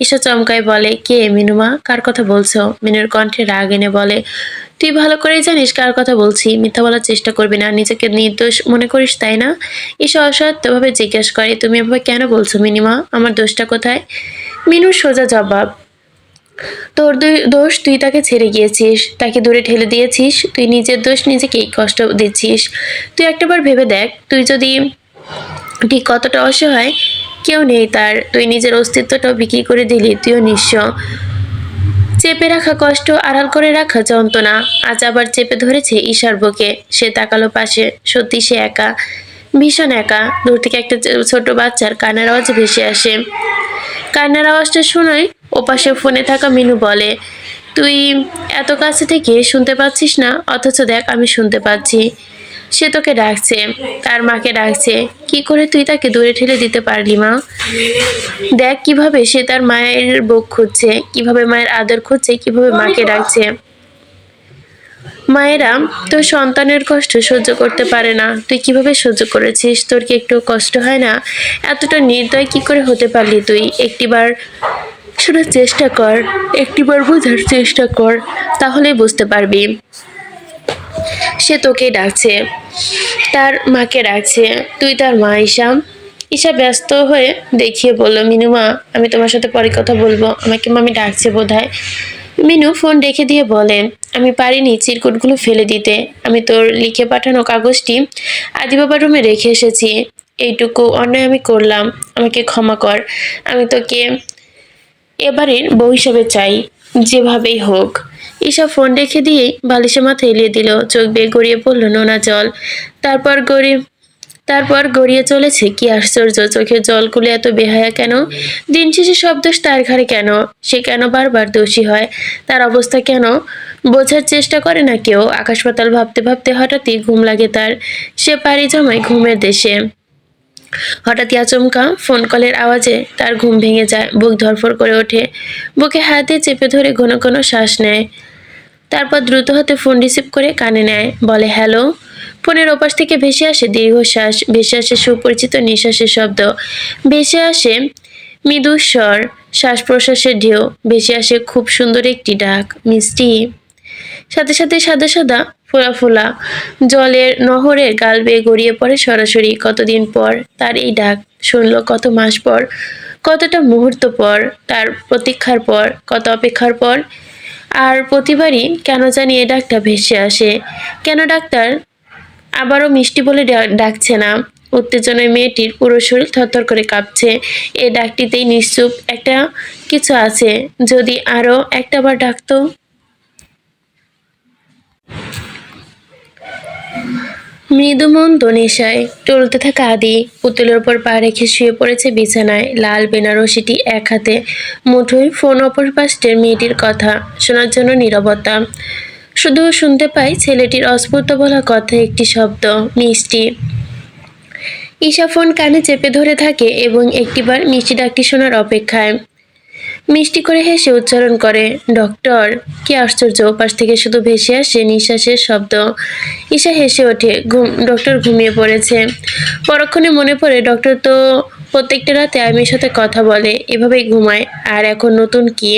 ঈশা চমকায়, বলে, কে মিনুমা? কার কথা বলছো? মিনুর কণ্ঠে রাগ এনে বলে, তুই ভালো করেই জানিস কার কথা বলছি। মিথ্যা বলার চেষ্টা করবি না, নিজেকে নির্দোষ মনে করিস তাই না? ঈশা অসহায়ভাবে জিজ্ঞেস করে, তুমি এভাবে কেন বলছো মিনিমা? আমার দোষটা কোথায়? মিনুর সোজা জবাব, তোর দোষ, তুই তাকে ছেড়ে গিয়েছিস, তাকে দূরে ঠেলে দিয়েছিস। তুই নিজের দোষ, নিজেকেই কষ্ট দিচ্ছিস। তুই একটাবার ভেবে দেখ, তুই যদি ঠিক কতটা অসহায়। কেউ নেই তার, তুই নিজের অস্তিত্বটাও বিক্রি করে দিলি। তুইও নিঃস্ব। চেপে রাখা কষ্ট, আড়াল করে রাখা যন্ত্রণা আজ আবার চেপে ধরেছে ঈশার বুকে। সে তাকালো পাশে, সত্যি সে একা, ভীষণ একা। দূর থেকে একটা ছোট বাচ্চার কান্নার আওয়াজ ভেসে আসে। কান্নার আওয়াজটা শোনায় ওপাশে ফোনে থাকা মিনু বলে, তুই এত কাছে থেকে শুনতে পাচ্ছিস না? অথচ দেখ আমি শুনতে পাচ্ছি। সে তোকে ডাকছে, তার মাকে ডাকছে। কি করে তুই তাকে দূরে ঠেলে দিতে পারলি মা? দেখ কিভাবে সে তার মায়ের বুক খুঁজছে, কিভাবে মায়ের আদর খুঁজছে, কিভাবে মাকে ডাকছে। মায়েরা তো সন্তানের কষ্ট সহ্য করতে পারে না, তুই কিভাবে সহ্য করেছিস? তোর কি একটু কষ্ট হয় না? এতটা নির্দয় কি করে হতে পারলি তুই? একটিবার শোনার চেষ্টা কর, একটিবার বোঝার চেষ্টা কর, তাহলেই বুঝতে পারবি। সে তোকে ডাকছে, তার মাকে ডাকছে। তুই তার মা ঈশা। ঈশা ব্যস্ত হয়ে দেখিয়ে বলল, মিনুমা আমি তোমার সাথে পরে কথা বলবো, আমাকে মামি ডাকছে বোধহয়। মিনু ফোন রেখে দিয়ে বলে, আমি পারিনি চিরকুটগুলো ফেলে দিতে। আমি তোর লিখে পাঠানো কাগজটি আদি বাবার রুমে রেখে এসেছি। এইটুকু অন্যায় আমি করলাম, আমাকে ক্ষমা কর। আমি তোকে এবারের বউ হিসেবে চাই, যেভাবেই হোক। ঈশা ফোন রেখে দিয়েই বালিশে মাথা এলিয়ে দিল। চোখ বেয়ে গড়িয়ে পড়ল নোনা জল। তারপর গড়িয়ে চলেছে। কি আশ্চর্য, চোখের জলগুলো এত বেহায়া কেন? দিন শেষে সব দোষ তার ঘাড়ে কেন? সে কেন বারবার দোষী হয়? তার অবস্থা কেন বোঝার চেষ্টা করে না কেউ? আকাশ পাতাল ভাবতে ভাবতে হঠাৎই ঘুম লাগে তার। সে পাড়ি জমায় ঘুমের দেশে। হঠাৎই আচমকা ফোন কলের আওয়াজে তার ঘুম ভেঙে যায়। বুক ধড়ফড় করে ওঠে। বুকে হাত দিয়ে চেপে ধরে ঘন ঘন শ্বাস নেয়। তারপর দ্রুত হাতে ফোন রিসিভ করে কানে নেয়। বলে, হ্যালো। ফোনের ওপাশ থেকে ভেসে আসে দীর্ঘশ্বাস, ভেসে আসে সুপরিচিত নিঃশ্বাসের শব্দ, ভেসে আসে মৃদু স্বর, শ্বাস প্রশ্বাসের ঢেউ, ভেসে আসে খুব সুন্দর একটি ডাক, মিষ্টি। সাথে সাথে সাদা সাদা ফোলা ফোলা জলের নহরের গাল বেয়ে গড়িয়ে পড়ে সরাসরি। কতদিন পর তার এই ডাক শুনল, কত মাস পর, কতটা মুহূর্ত পর, তার প্রতীক্ষার পর, কত অপেক্ষার পর। আর প্রতিবারই কেন জানি এই ডাকটা ভেসে আসে। কেন ডাক্তার আবারও মিষ্টি বলে ডাকছে না? উত্তেজনায় মেয়েটির পুরো শরীর থরথর করে কাঁপছে। এই ডাকটিতেই নিশ্চুপ একটা কিছু আছে। যদি আরো একটা বার ডাকতো। মৃদুমন্দ নেশায় টলতে থাকা আদি পুতুলের উপর পা রেখে শুয়ে পড়েছে বিছানায়। লাল বেনারসিটি এক হাতে মুঠোয়, ফোন অপর পাশের মেয়েটির কথা শোনার জন্য নীরবতা। শুধু শুনতে পাই ছেলেটির অস্ফুট বলা কথা, একটি শব্দ, মিষ্টি। ঈশা ফোন কানে চেপে ধরে থাকে এবং একটিবার মিষ্টি ডাকটি শোনার অপেক্ষায়। মিষ্টি করে হেসে উচ্চারণ করে, ডক্টর। কি আশ্চর্য, ওপাশ থেকে শুধু ভেসে আসে নিঃশ্বাসের শব্দ। ঈশা হেসে ওঠে। ডক্টর ঘুমিয়ে পড়েছে। পরক্ষণে মনে পড়ে, ডক্টর তো প্রত্যেকটা রাতে আমির সাথে কথা বলে, এভাবেই ঘুমায়। আর এখন নতুন কি?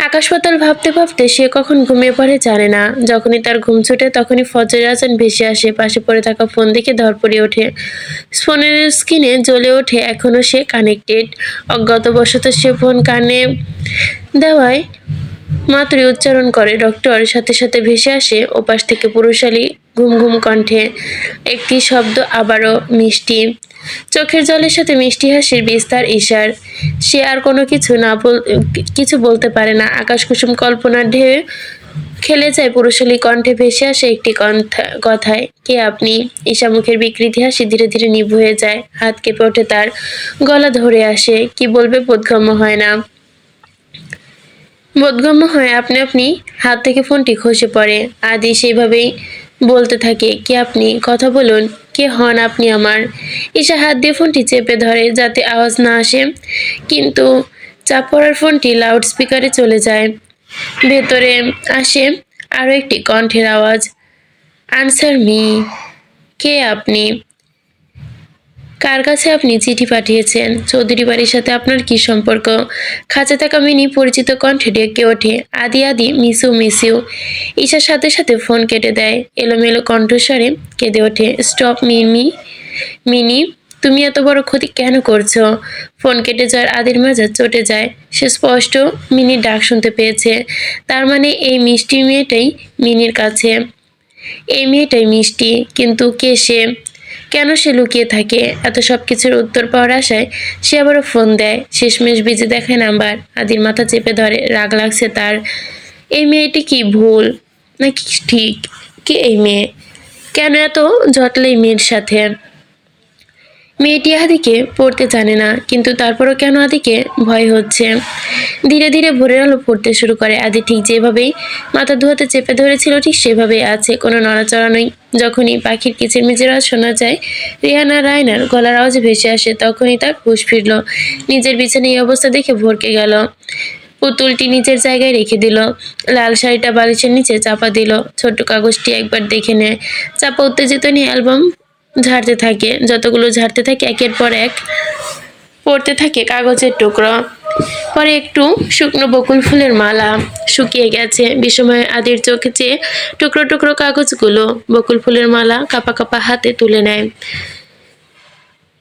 আকাশ পাতাল ভাবতে ভাবতে সে কখন ঘুমিয়ে পড়ে জানে না। যখনই তার ঘুম ছুটে তখনই ফজরের আজান ভেসে আসে। পাশে পড়ে থাকা ফোন দেখে ধরপড়ে ওঠে। ফোনের স্ক্রিনে জ্বলে ওঠে এখনো সে কানেক্টেড। অজ্ঞাতবশত সে ফোন কানে দেওয়ায় মাত্রই উচ্চারণ করে ডক্টর। সাথে সাথে ভেসে আসে ওপাশ থেকে পুরুষালী ঘুম ঘুম কণ্ঠে একটি শব্দ, আবারও মিষ্টি। চোখের জলের সাথে মিষ্টি হাসির বিস্তার ঈশার। সে আর কোনো কিছু বলতে পারে না। আকাশ কুসুম কল্পনার ঢেউ খেলে যায় পুরুষালী কণ্ঠে, ভেসে আসে একটি কথায়, কে আপনি? ঈশা মুখের বিকৃতি হাসি ধীরে ধীরে নিভু হয়ে যায়। হাত কেঁপে ওঠে তার, গলা ধরে আসে। কি বলবে বোধগম্য হয় না। বোধগম্য হয় আপনি আপনি হাত থেকে ফোনটি খসে পড়ে। আদি সেইভাবেই বলতে থাকে, কে আপনি? কথা বলুন। কে হন আপনি আমার? ঈশা হাত দিয়ে ফোনটি চেপে ধরে যাতে আওয়াজ না আসে, কিন্তু চাপ পড়ার ফোনটি লাউড স্পিকারে চলে যায়। ভেতরে আসে আরো একটি কণ্ঠের আওয়াজ, আনসার মি। কে আপনি? কার কাছে আপনি চিঠি পাঠিয়েছেন? চৌধুরী বাড়ির সাথে আপনার কি সম্পর্ক? খাঁচা থাকা মিনি পরিচিত কণ্ঠে ডেকে ওঠে, আদি আদি, মিসু মিসিউ। ঈশার সাথে সাথে ফোন কেটে দেয়। এলোমেলো কণ্ঠস্বরে কেঁদে ওঠে, স্টপ মিমি। মিনি, তুমি এত বড় ক্ষতি কেন করছো? ফোন কেটে যাওয়ার আদির মেজাজ চটে যায়। সে স্পষ্ট মিনির ডাক শুনতে পেয়েছে। তার মানে এই মিষ্টি মেয়েটাই মিনির কাছে। এই মেয়েটাই মিষ্টি, কিন্তু কে সে? কেন সে লুকিয়ে থাকে? এত সব কিছুর উত্তর পাওয়ার আশায় সে আবারও ফোন দেয়। শেষমেশ বিজে দেখায় নাম্বার। আদির মাথা চেপে ধরে, রাগ লাগছে তার। এই মেয়েটি কি ভুল নাকি ঠিক? কে এই মেয়ে? কেন এত জটলা এই মেয়ের সাথে? মেয়েটি আদিকে পড়তে জানে না, কিন্তু তারপরও কেন আদিকে ভয় হচ্ছে। ধীরে ধীরে ভোরের আলো পড়তে শুরু করে। আদি ঠিক যেভাবেই মাথা ধোয়াতে চেপে ধরেছিল ঠিক সেভাবেই আছে, কোনো নড়াচড়া নেই। যখনই পাখির কিচিরমিচির আওয়াজ শোনা যায়, রিহানা রায়নার গলার আওয়াজ ভেসে আসে, তখনই তার হুঁশ ফিরল। নিজের বিছানায় এই অবস্থা দেখে ভরকে গেল। পুতুলটি নিচের জায়গায় রেখে দিল, লাল শাড়িটা বালিশের নিচে চাপা দিল, ছোট্ট কাগজটি একবার দেখে নেয়। চাপা উত্তেজিত নিয়ে অ্যালবাম ঝাড়তে থাকে। যতগুলো ঝাড়তে থাকে একের পর এক পড়তে থাকে কাগজের টুকরো। পরে একটু শুকনো বকুল ফুলের মালা, শুকিয়ে গেছে। বিষময় আদির চোখে চেয়ে টুকরো টুকরো কাগজগুলো, বকুল ফুলের মালা কাপা কাপা হাতে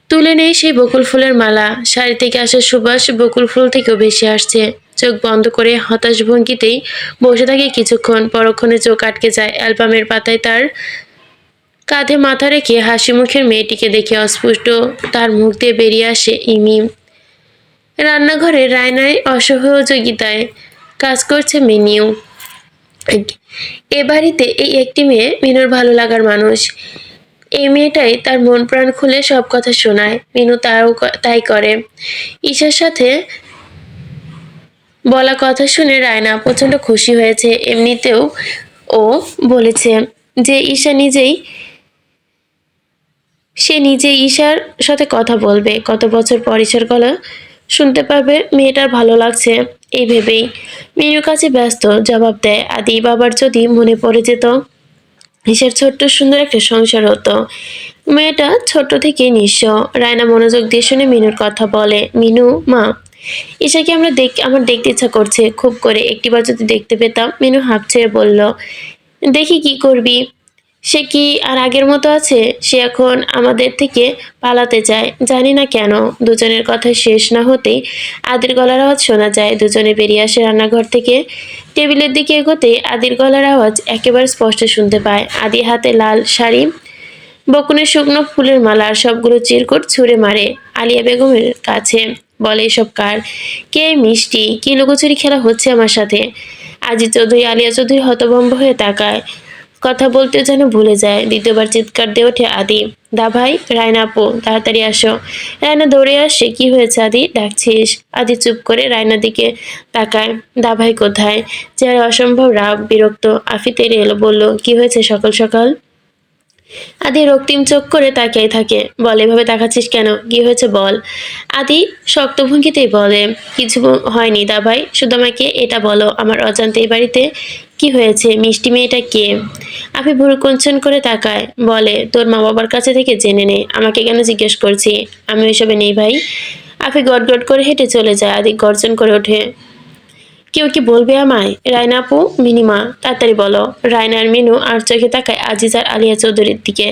তুলে নেই সেই বকুল ফুলের মালা। শাড়ি থেকে আসা সুবাস বকুল ফুল থেকেও বেশি আসছে। চোখ বন্ধ করে হতাশ ভঙ্গিতেই বসে থাকে কিছুক্ষণ, পরক্ষণে চোখ আটকে যায় অ্যালবামের পাতায়। তার কাঁধে মাথা রেখে হাসি মুখের মেয়েটিকে দেখে অস্পষ্ট তার মুখ দিয়ে বেরিয়ে আসে ইমি। রান্নাঘরে রায়নায় অসহযোগিতায় কাজ করছে মিনিও। এ বাড়িতে এই একটি মেয়ে মিনুর ভালো লাগার মানুষ। এই মেয়েটাই তার মন প্রাণ খুলে সব কথা শোনায়। মিনু তাই করে। ঈশার সাথে বলা কথা শুনে রায়না প্রচন্ড খুশি হয়েছে। এমনিতেও ও বলেছে যে সে নিজে ঈশার সাথে কথা বলবে। কত বছর পর ঈশার গলা শুনতে পারবে। মেয়েটার ভালো লাগছে এই ভেবেই মিনুর কাছে ব্যস্ত জবাব দেয়, আদি বাবার যদি মনে পড়ে যেত। ঈশার ছোট্ট সুন্দর একটা সংসার হতো। মেয়েটা ছোট্ট থেকেই নিঃস্ব। রায়না মনোযোগ দিয়ে শুনে মিনুর কথা বলে, মিনু মা, ঈশাকে আমার দেখতে ইচ্ছা করছে খুব করে, একটিবার যদি দেখতে পেতাম। মিনু হাঁপ ছেড়ে বলল, দেখি কি করবি? সে কি আর আগের মতো আছে? সে এখন আমাদের থেকে পালাতে চায়, জানি না কেন। দুজনের কথা শেষ না হতেই আদির গলার আওয়াজ শোনা যায়। দুজনে বেরিয়ে আসে রান্নাঘর থেকে। টেবিলের দিকে এগোতেই আদির গলার আওয়াজ একেবারে স্পষ্ট শুনতে পায়। আদি হাতে লাল শাড়ি, বকুনের শুকনো ফুলের মালা আর সবগুলো চিরকুট ছুঁড়ে মারে আলিয়া বেগমের কাছে। বলে, এসব কার? কে মিষ্টি? কি লুকোচুরি খেলা হচ্ছে আমার সাথে? আজি চৌধুরী আলিয়া চৌধুরী হতভম্ব হয়ে তাকায়, কথা বলতে যেন ভুলে যায়। দ্বিতীয়বার চিৎকার দিয়ে ওঠে আদি, দা ভাই, রায়না আপু, তাড়াতাড়ি আসো। রায়না দৌড়ে আসে, কি হয়েছে আদি, ডাকছিস? আদি চুপ করে রায়নার দিকে তাকায়। দা ভাই কোথায়? চেহারা অসম্ভব রাগ বিরক্ত। আফি তেড়ে এলো, বলল, কি হয়েছে সকাল সকাল? আদি রক্তিম চোখ করে তাকিয়ে থাকে, বলে, এভাবে তাকাচ্ছিস কেন? কি হয়েছে বল। আদি শক্ত ভঙ্গিতেই বলে, কিছু হয়নি দা ভাই, শুধু আমাকে এটা বলো, আমার অজান্তে এই বাড়িতে কি হয়েছে? মিষ্টি মেয়েটা কে? আফি ভুরু কুঞ্চন করে তাকায়, বলে, তোর মা বাবার কাছে থেকে জেনে নে, আমাকে কেন জিজ্ঞেস করছি? আমি ওইসবে নেই ভাই। আফি গটগট করে হেঁটে চলে যায়। আদি গর্জন করে ওঠে, কেউ কি বলবে আমায়? রায়না আপু, মিনিমা, তাড়াতাড়ি বলো। রায়না আর মিনু আর চোখে তাকায় আজিজ আর আলিয়া চৌধুরীর দিকে।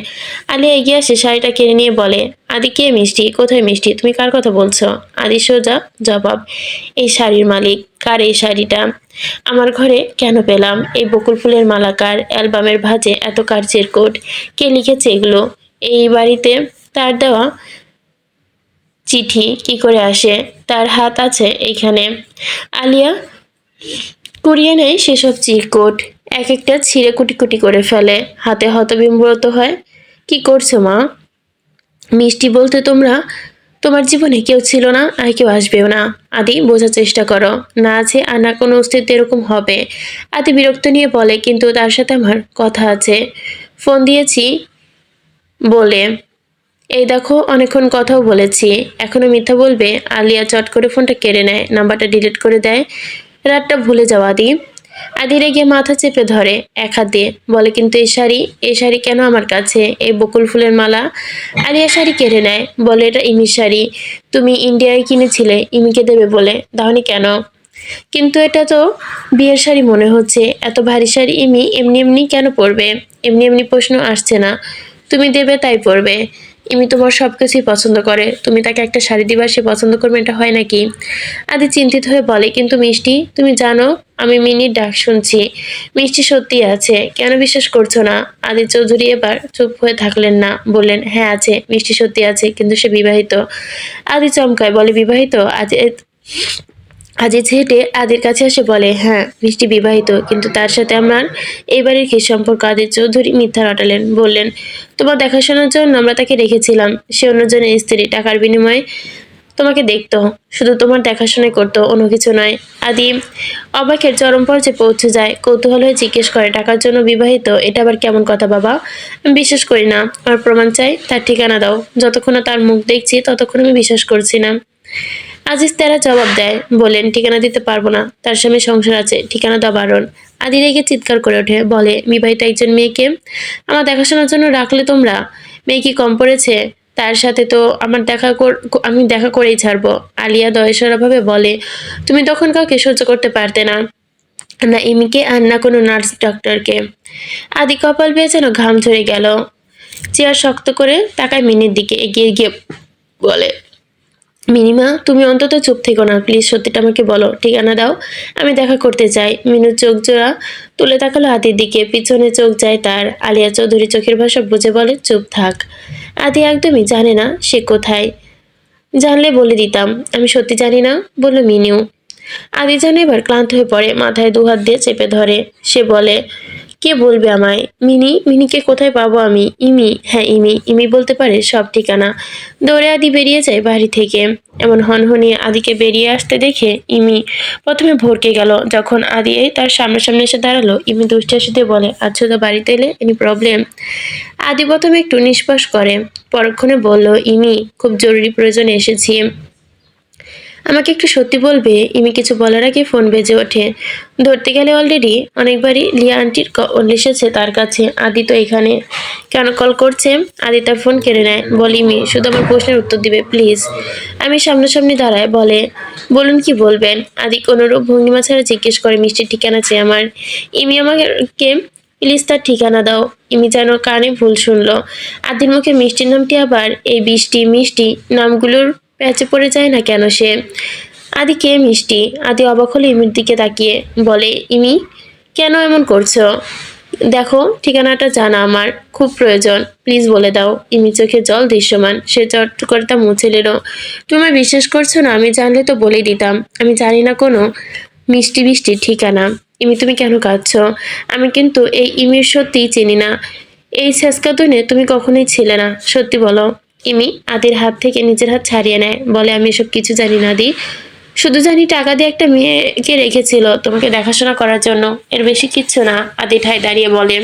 আলিয়া এগিয়ে আসে, শাড়িটা কেড়ে নিয়ে বলে, আদি কে মিষ্টি? কোথায় মিষ্টি? তুমি কার কথা বলছো? আদি সোজা জবাব, এই শাড়ির মালিক। কার এই শাড়িটা? আমার ঘরে কেন পেলাম? এই বকুল ফুলের মালা কার? অ্যালবামের ভাঁজে এত কার চিরকুট? কে লিখেছে এগুলো? এই বাড়িতে তার দেওয়া চিঠি কি করে আসে? তার হাত আছে এইখানে। আলিয়া কুড়িয়ে নেয় সেসব চিরকুট, এক একটা ছিঁড়ে কুটি কুটি করে ফেলে, হাতে হতবিম্বরত হয়। কি করছো মা? মিষ্টি বলতে তোমরা, তোমার জীবনে কেউ ছিল না, আর কেউ আসবেও না। আদি, বোঝার চেষ্টা করো, না আছে আর না কোনো অস্তিত্ব এরকম হবে। আদি বিরক্ত নিয়ে বলে, কিন্তু তার সাথে আমার কথা আছে, ফোন দিয়েছি বলে। এই দেখো, অনেকক্ষণ কথাও বলেছি, এখনো মিথ্যা বলবে? আলিয়া চট করে ফোনটা কেড়ে নেয়, নাম্বারটা ডিলিট করে দেয়। রাতটা ভুলে যাও আদি। আদি রেগে মাথা চেপে ধরে এক হাত দিয়ে, বলে, কিন্তু এই শাড়ি কেন আমার কাছে? এই বকুল ফুলের মালা? আলিয়া শাড়ি কেড়ে নেয়, বলে, এটা ইমির শাড়ি, তুমি ইন্ডিয়ায় কিনেছিলে ইমিকে দেবে বলে, দাওনি কেন? কিন্তু এটা তো বিয়ের শাড়ি মনে হচ্ছে, এত ভারী শাড়ি ইমি এমনি এমনি কেন পরবে? এমনি এমনি প্রশ্ন আসছে না, তুমি দেবে তাই পরবে। ইমি তোমার সবকিছুই পছন্দ করে, তুমি তাকে একটা শাড়ি দিবার সে পছন্দ করবে, এটা হয় নাকি? আদি চিন্তিত হয়ে বলে, কিন্তু মিষ্টি, তুমি জানো আমি মিনির ডাক শুনছি, মিষ্টি সত্যি আছে, কেন বিশ্বাস করছো না? আদি চৌধুরী এবার চুপ হয়ে থাকলেন না, বললেন, হ্যাঁ আছে, মিষ্টি সত্যি আছে, কিন্তু সে বিবাহিত। আদি চমকায়, বলে, বিবাহিত? আজিজ হেঁটে আদির কাছে এসে বলে, হ্যাঁ, মিষ্টি বিবাহিত, কিন্তু তার সাথে আমার এই বাড়ির কি সম্পর্ক? আদির চৌধুরী মিথ্যা রটালেন, বললেন, তোমার দেখাশোনার জন্য আমরা তাকে রেখেছিলাম, সে অন্যজনের স্ত্রী, টাকার বিনিময়ে তোমাকে দেখতো, শুধু তোমার দেখাশোনাই করতো, অন্য কিছু নয়। আদি অবাকের চরম পর্যায়ে পৌঁছে যায়, কৌতূহল হয়ে জিজ্ঞেস করে, টাকার জন্য বিবাহিত? এটা আবার কেমন কথা বাবা? আমি বিশ্বাস করি না, আমার প্রমাণ চাই, তার ঠিকানা দাও। যতক্ষণ না তার মুখ দেখছি ততক্ষণ আমি বিশ্বাস করছি না। আজিজ তেরা জবাব দেয়, বলেন, ঠিকানা দিতে পারবো না, তার স্বামী সংসার আছে, ঠিকানা দেওয়া বারণ। আদি রেগে চিৎকার করে ওঠে, বলে, বিবাহিত একজন মেয়েকে আমার দেখাশোনার জন্য রাখলে তোমরা? মেয়ে কি কম পড়েছে? তার সাথে তো আমি দেখা করেই ছাড়বো। আলিয়া দয়সরা ভাবে বলে, তুমি তখন কাউকে সহ্য করতে পারতে না, না ইমিকে আর না কোনো নার্স ডক্টরকে। আদি কপাল বেয়ে যেন ঘাম ঝরে গেল। চেয়ার শক্ত করে তাকায় মিনির দিকে, এগিয়ে গিয়ে বলে, মিনিমা, তুমি অন্তত চুপ থেকো না, প্লিজ সত্যিটা আমাকে বলো, ঠিকানা দাও, আমি দেখা করতে চাই। মিনুর চোখ জোড়া তুলে তাকালো আদির দিকে, পিছনে চোখ যায় তার। আলিয়া চৌধুরী চোখের ভাষা বুঝে বলে, চুপ থাক। আদি একদমই জানে না সে কোথায়, জানলে বলে দিতাম, আমি সত্যি জানি না, বলল মিনু। আদি যেন এবার ক্লান্ত হয়ে পড়ে, মাথায় দুহাত দিয়ে চেপে ধরে। সে বলে, কে বলবে আমায়? মিনিকে কোথায় পাবো আমি? ইমি, হ্যাঁ ইমি, ইমি বলতে পারে সব ঠিকানা। দৌড়ে আদি বেরিয়ে যায় বাড়ি থেকে। এমন হনহনিয়ে আদিকে বেরিয়ে আসতে দেখে ইমি প্রথমে ভরকে গেল। যখন আদি তার সামনাসামনি এসে দাঁড়ালো, ইমি দুষ্টি হাসি দিয়ে বলে, আচ্ছা তো বাড়িতে এলে, এনি প্রবলেম? আদি প্রথমে একটু নিঃশ্বাস করে, পরক্ষণে বলল, ইমি, খুব জরুরি প্রয়োজনে এসেছি। আমাকে একটু সত্যি বলবে? ইমি কিছু বলার আগে ফোন বেজে ওঠে। ধরতে গেলে অলরেডি অনেকবারই লিয়া আন্টির কল এসেছে তার কাছে। আদি তো এখানে, কেন কল করছে? আদি তার ফোন কেড়ে নেয়, বলে ইমি শুধু আমার প্রশ্নের উত্তর দিবে প্লিজ। আমি সামনাসামনি দাঁড়ায়, বলে বলুন কি বলবেন? আদি কোনোরূপ ভঙ্গিমা ছাড়া জিজ্ঞেস করে মিষ্টির ঠিকানা চেয়ে আমার। ইমি আমাকে প্লিজ তার ঠিকানা দাও। ইমি যেন কানে ভুল শুনলো। আদির মুখে মিষ্টির নামটি আবার এই বৃষ্টি মিষ্টি নামগুলোর প্যাচে পড়ে যায় না কেন সে? আদি কে মিষ্টি? আদি অবাক হলে ইমির দিকে তাকিয়ে বলে, ইমি কেন এমন করছো? দেখো, ঠিকানাটা জানা আমার খুব প্রয়োজন, প্লিজ বলে দাও। ইমি চোখে জল দৃশ্যমান, সে চট করে তা মুছে নিল। তুমি বিশ্বাস করছো না? আমি জানলে তো বলেই দিতাম। আমি জানি না কোনো মিষ্টি বৃষ্টির ঠিকানা। ইমি তুমি কেন কাঁদছো? আমি কিন্তু এই ইমির সত্যিই চিনি না। এই ছেঁচকা দুনে তুমি কখনোই ছিলে না, সত্যি বলো। ইমি আদির হাত থেকে নিজের হাত ছাড়িয়ে নেয়, বলে আমি এসব কিছু জানি না আদি। শুধু জানি টাকা দিয়ে একটা মেয়েকে রেখেছিল তোমাকে দেখাশোনা করার জন্য, এর বেশি কিচ্ছু না। আদি ঠায় দাঁড়িয়ে বলে,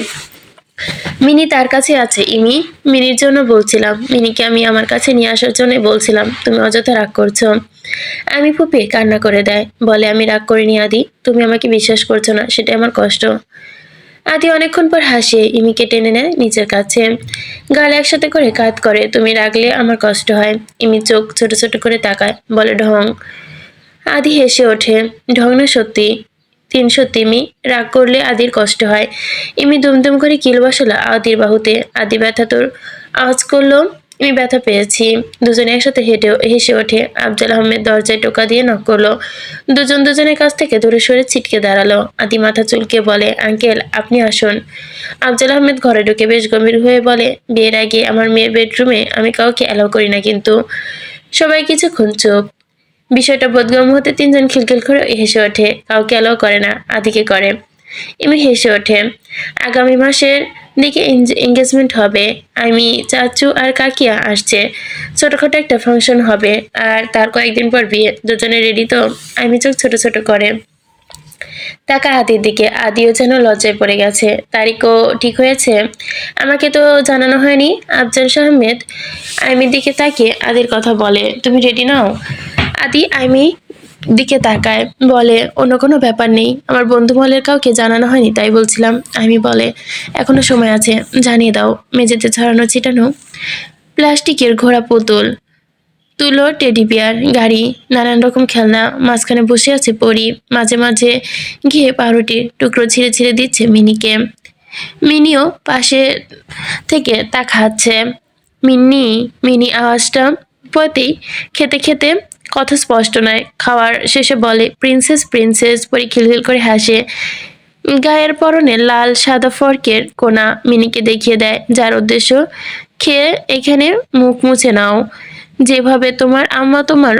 মিনি তার কাছে আছে ইমি। মিনির জন্য বলছিলাম, মিনিকে আমি আমার কাছে নিয়ে আসার জন্য বলছিলাম। তুমি অযথা রাগ করছো। আমি ফুপিয়ে কান্না করে দেয়, বলে আমি রাগ করিনি আদি, তুমি আমাকে বিশ্বাস করছো না, সেটা আমার কষ্ট। আদি অনেকক্ষণ পর হাসে, ইমিকে টেনে নেয় নিজের কাছে, গাল একসাথে করে কাঁধ করে। তুমি রাগলে আমার কষ্ট হয়। ইমি চোখ ছোট ছোট করে তাকায়, বলে ঢং। আদি হেসে ওঠে, ঢং না সত্যি। সত্যি ইমি রাগ করলে আদির কষ্ট হয়। ইমি দুমদুম করে কিল বসালো আদির বাহুতে। আদি ব্যথা তোর আওয়াজ করলো, আমি ব্যথা পেয়েছি। দুজনে একসাথে হেসে ওঠে। আফজাল আহমেদ দরজায় টোকা দিয়ে নক করলো। দুজনের কাছ থেকে দূরে সরে ছিটকে দাঁড়ালো। আদি মাথা চুলকে বলে, আঙ্কেল আপনি আসুন। আফজাল আহমেদ ঘরে ঢুকে বেশ গম্ভীর হয়ে বলে, বিয়ের আগে আমার মেয়ের বেডরুমে আমি কাউকে অ্যালাউ করি না কিন্তু। সবাই কিছুক্ষণ চুপ। বিষয়টা বোধগম্য হতে তিনজন খিলখিল করে হেসে ওঠে। কাউকে অ্যালাউ করে না, আদিকে করে। ইমি হেসে ওঠে। আগামী মাসের দিকে এঙ্গেজমেন্ট হবে। আমি, চাচু আর কাকিয়া আসছে। ছোটখাটো একটা ফাংশন হবে, আর তার কয়েকদিন পর বিয়ে। দুজনে রেডি তো? আমি চোখ ছোট ছোট করে তাকা আদির দিকে। আদিও যেন লজ্জায় পড়ে গেছে। তারিখও ঠিক হয়েছে? আমাকে তো জানানো হয়নি। আফজাল আহমেদ আইমির দিকে তাকিয়ে আদির কথা বলে, তুমি রেডি নাও? আদি আইমি দিকে তাকায়, বলে অন্য কোনো ব্যাপার নেই, আমার বন্ধু মহলের কাউকে জানানো হয়নি তাই বলছিলাম। আইমি বলে, এখনো সময় আছে, জানিয়ে দাও। মেঝেতে ছড়ানো ছিটানো প্লাস্টিকের ঘোড়া পুতুল, তুলো, টেডি বিয়ার, গাড়ি, নানান রকম খেলনা, মাঝখানে বসে আছে পরি। মাঝে মাঝে গিয়ে পাউরুটির টুকরো ছিঁড়ে ছিঁড়ে দিচ্ছে মিনিকে। মিনিও পাশে থেকে তা খাচ্ছে। মিন্নি, মিনি আওয়াজটা পতেই খেতে খেতে কথা স্পষ্ট নয়। খাওয়ার শেষে বলে, প্রিন্সেস প্রিন্সেস। পরি খিলখিল করে হাসে। গায়ের পরনে লাল সাদা ফর্কের কোনা মিনিকে দেখিয়ে দেয়, যার উদ্দেশ্য, খেয়ে এখানে মুখ মুছে নাও। যেভাবে তোমার আম্মা তোমার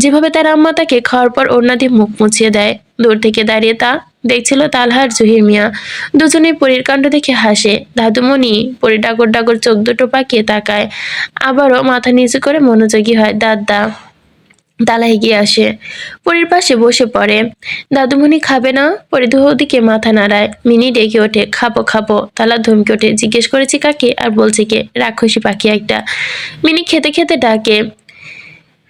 যেভাবে তার আম্মা তাকে খাওয়ার পর ওড়না দিয়ে মুখ মুছিয়ে দেয়। দূর থেকে দাঁড়িয়ে তা দেখছিল তালহা আর জহির মিয়া। দুজনেই পরীর কাণ্ড দেখে হাসে। দাদুমণি পরী ডাগর ডাগর চোখ দুটো পাকিয়ে তাকায়, আবারও মাথা নিচু করে মনোযোগী হয়। দাদা তালা এগিয়ে আসে, পরীর পাশে বসে পড়ে। দাদুমণি খাবে না? পরি দিকে মাথা নাড়ায়। মিনি ডেকে ওঠে, খাবো খাবো। তালা ধমকে ওঠে, জিজ্ঞেস করেছি কাকে আর বলছে কে? রাক্ষসী পাখি একটা। মিনি খেতে খেতে ডাকে,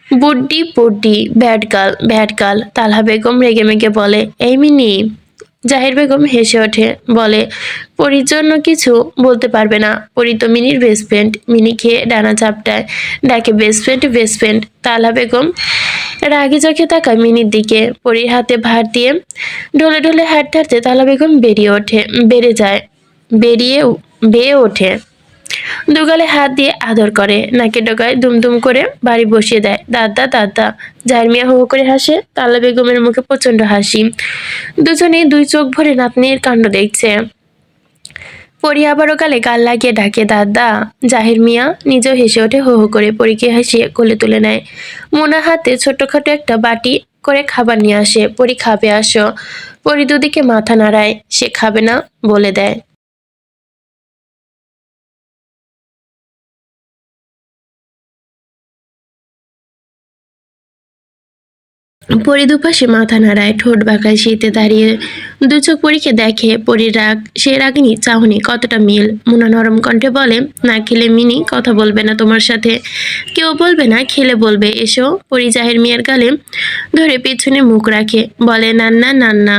বুড্ডি বুড্ডি, ব্যাড গার্ল ব্যাড গার্ল। তালহা বেগম রেগে মেগে বলে, এই মিনি। জাহির বেগম হেসে ওঠে, বলে, পরির জন্য কিছু বলতে পারবে না, পরি তো মিনির বেস্ট ফ্রেন্ড। মিনি খেয়ে ডানা চাপটায়, ডাকে বেস্ট ফ্রেন্ড বেস্ট ফ্রেন্ড। তালহা বেগম রাগে চোখে তাকায় মিনির দিকে। পরির হাতে ভার দিয়ে ঢলে ঢলে হাঁটতে হাঁটতে তালহা বেগম বেয়ে ওঠে। দুগালে হাত দিয়ে আদর করে, নাকে ডগায় দুমদুম করে বাড়ি বসিয়ে দেয়। দাদা দাদা। জাহির মিয়া হো হো করে হাসে। তালা বেগমের মুখে প্রচন্ড হাসি। দুজনেই দুই চোখ ভরে নাতনির কাণ্ড দেখছে। পরি আবারও গালে গাল লাগিয়ে ডাকে, দাদা। জাহির মিয়া নিজেও হেসে ওঠে হো হো করে। পরীকে হাসিয়ে কোলে তুলে নেয়। মোনা হাতে ছোট্টখাটো একটা বাটি করে খাবার নিয়ে আসে। পরি খাবে আসো। পরি দুদিকে মাথা নাড়ায়, সে খাবে না বলে দেয়। পরি দুপাশে মাথা নাড়ায়, ঠোঁট বাঁকায়, শীতে দাঁড়িয়ে দু চোখ পরীকে দেখে। পরীর রাগ, সে রাগিনী চাহনি কতটা মিল। মুনা নরম কণ্ঠে বলে, না খেলে মিনি কথা বলবে না তোমার সাথে, কেউ বলবে না, খেলে বলবে। এসো। পরি জাহির মিয়ার গালে ধরে পেছনে মুখ রাখে, বলে নান্না নান্না।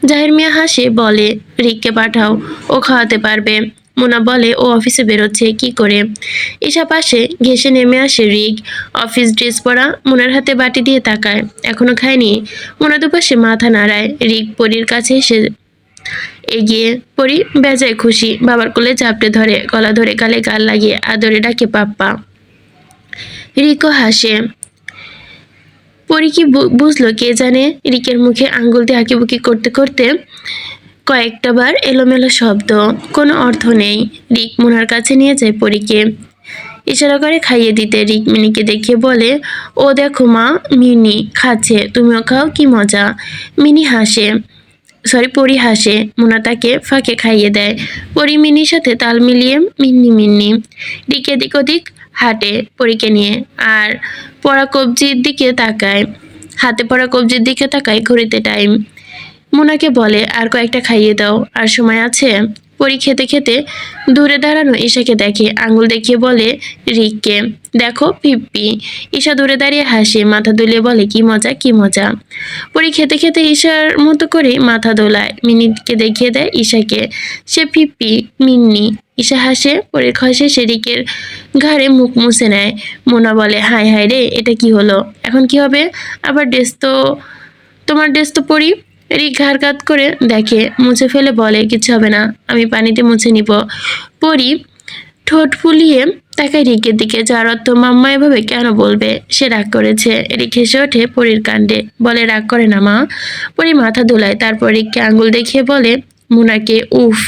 জাহির মিয়া হাসে, বলে রিককে পাঠাও, ও খাওয়াতে পারবে। মুনা বলে, ও অফিসে বেরোচ্ছে, কি করে? ঈশা পাশে ঘেঁষে নেমে আসে রিক, অফিস ড্রেস পরা, মুনার হাতে বাটি দিয়ে তাকায়, এখনো খায়নি। মুনা দুপাশে মাথা নাড়ায়। রিক পরীর কাছে এসে এগিয়ে, পরি বেজায় খুশি, বাবার কোলে চাপড়ে ধরে, গলা ধরে গালে গাল লাগিয়ে আদরে ডাকে পাপ্পা। রিকও হাসে। পরি কি বুঝলো কে জানে। রিকের মুখে আঙ্গুল দিয়ে আঁকিবুকি করতে করতে কয়েকটা বার এলোমেলো শব্দ, কোনো অর্থ নেই। রিক মুনার কাছে নিয়ে যায় পরীকে, ইশারা করে খাইয়ে দিতে। রিক মিনিকে দেখিয়ে বলে, ও দেখো মা, মিনি খাচ্ছে, তুমিও খাও, কি মজা। মিনি হাসে, পরি হাসে। মুনা তাকে ফাঁকে খাইয়ে দেয়। পরি মিনির সাথে তাল মিলিয়ে মিন্নি মিন্নি। রিক এদিক ওদিক হাঁটে পরীকে নিয়ে, আর পড়া কবজির দিকে তাকায়, হাতে পড়া কবজির দিকে তাকায়। ঘড়িতে টাইম। মুনাকে বলে, আর কয়েকটা খাইয়ে দাও, আর সময় আছে। পরি খেতে খেতে দূরে দাঁড়ানো ঈশাকে দেখে, আঙুল দেখিয়ে বলে রিককে, দেখো পিপ্পি। ঈশা দূরে দাঁড়িয়ে হাসে, মাথা দুলিয়ে বলে, কি মজা, কি মজা। পরি খেতে খেতে ঈশার মতো করে মাথা দোলায়, মিনিকে দেখিয়ে দেয় ঈশাকে, সে পিপ্পি মিন্নি। ঈশা হাসে, পরির খসে সে রিকের ঘাড়ে মুখ মুছে নেয়। মোনা বলে, হায় হায় রে, এটা কি হলো, এখন কি হবে আবার? ড্রেস তো তোমার ড্রেস তো পরি। রিক ঘাড় কাত করে দেখে, মুছে ফেলে বলে, কিছু হবে না, আমি পানিতে মুছে নিব। পরি ঠোঁট ফুলিয়ে তাকায় রিকের দিকে, যার অর্থ মাম্মা এভাবে কেন বলবে, সে রাগ করেছে। রিক হেসে ওঠে পরির কাণ্ডে, বলে, রাগ করে না মা। পরি মাথা দোলায়, তারপর রিককে আঙুল দেখিয়ে বলে, মুনাকে। উফ।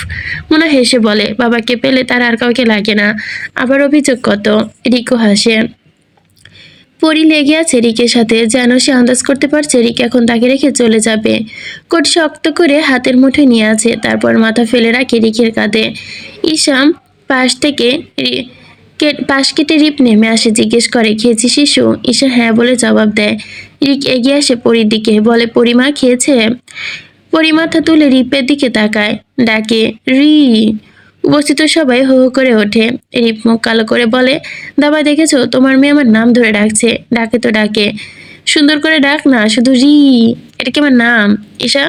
মুনা হেসে বলে, বাবাকে পেলে তার আর কাউকে লাগে না, আবার অভিযোগ কত। রিকও হাসে। পরি লেগে আছে রিকের সাথে, যেন সে আন্দাজ করতে পারছে রিক এখন তাকে রেখে চলে যাবে। কোট শক্ত করে হাতের মুঠোয় নিয়ে আছে, তারপর মাথা ফেলে রাখে রিকের কাঁধে। ঈশাম পাশ থেকে পাশ কেটে রিপ নেমে আসে, জিজ্ঞেস করে, খেয়েছি শিশু? ঈশা হ্যাঁ বলে জবাব দেয়। রিক এগিয়ে আসে পরির দিকে, বলে, পরিমা খেয়েছে? পরি মাথা তুলে রিপের দিকে তাকায়, ডাকে, রি। উপস্থিত সবাই হো হো করে ওঠে। রিপ মুখ কালো করে বলে, দাবা দেখেছো, তোমার মেয়ে আমার নাম ধরে ডাকছে। ডাকে তো ডাকে, সুন্দর করে ডাক না, শুধু রি। এটা কি আমার নাম? ঈশা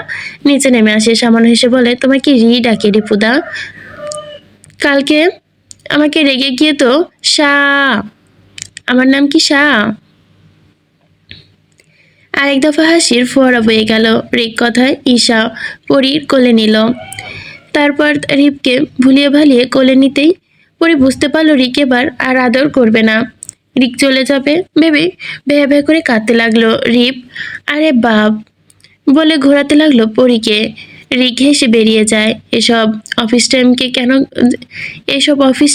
নিচে নেমে আসে, সামান্য হেসে বলে, তোমার কি রি ডাকে রিপুদা? কালকে আমাকে রেগে গিয়ে তো সা, আমার নাম কি সা? আরেক দফা হাসির ফোয়ারা বয়ে গেল। রিক কথায় ঈশা পরির কোলে নিল, তারপর রিপকে ভুলিয়ে ভালিয়ে কোলে নিতেই পরি বুঝতে পারলো রিক এবার আর আদর করবে না। রিক চলে যাবে ভেবে ভ্যা ভ্যা করে কাঁদতে লাগলো। রিপ আরে বাপ বলে ঘোরাতে লাগলো পরীকে। রিক হেসে বেরিয়ে যায়। এসব অফিস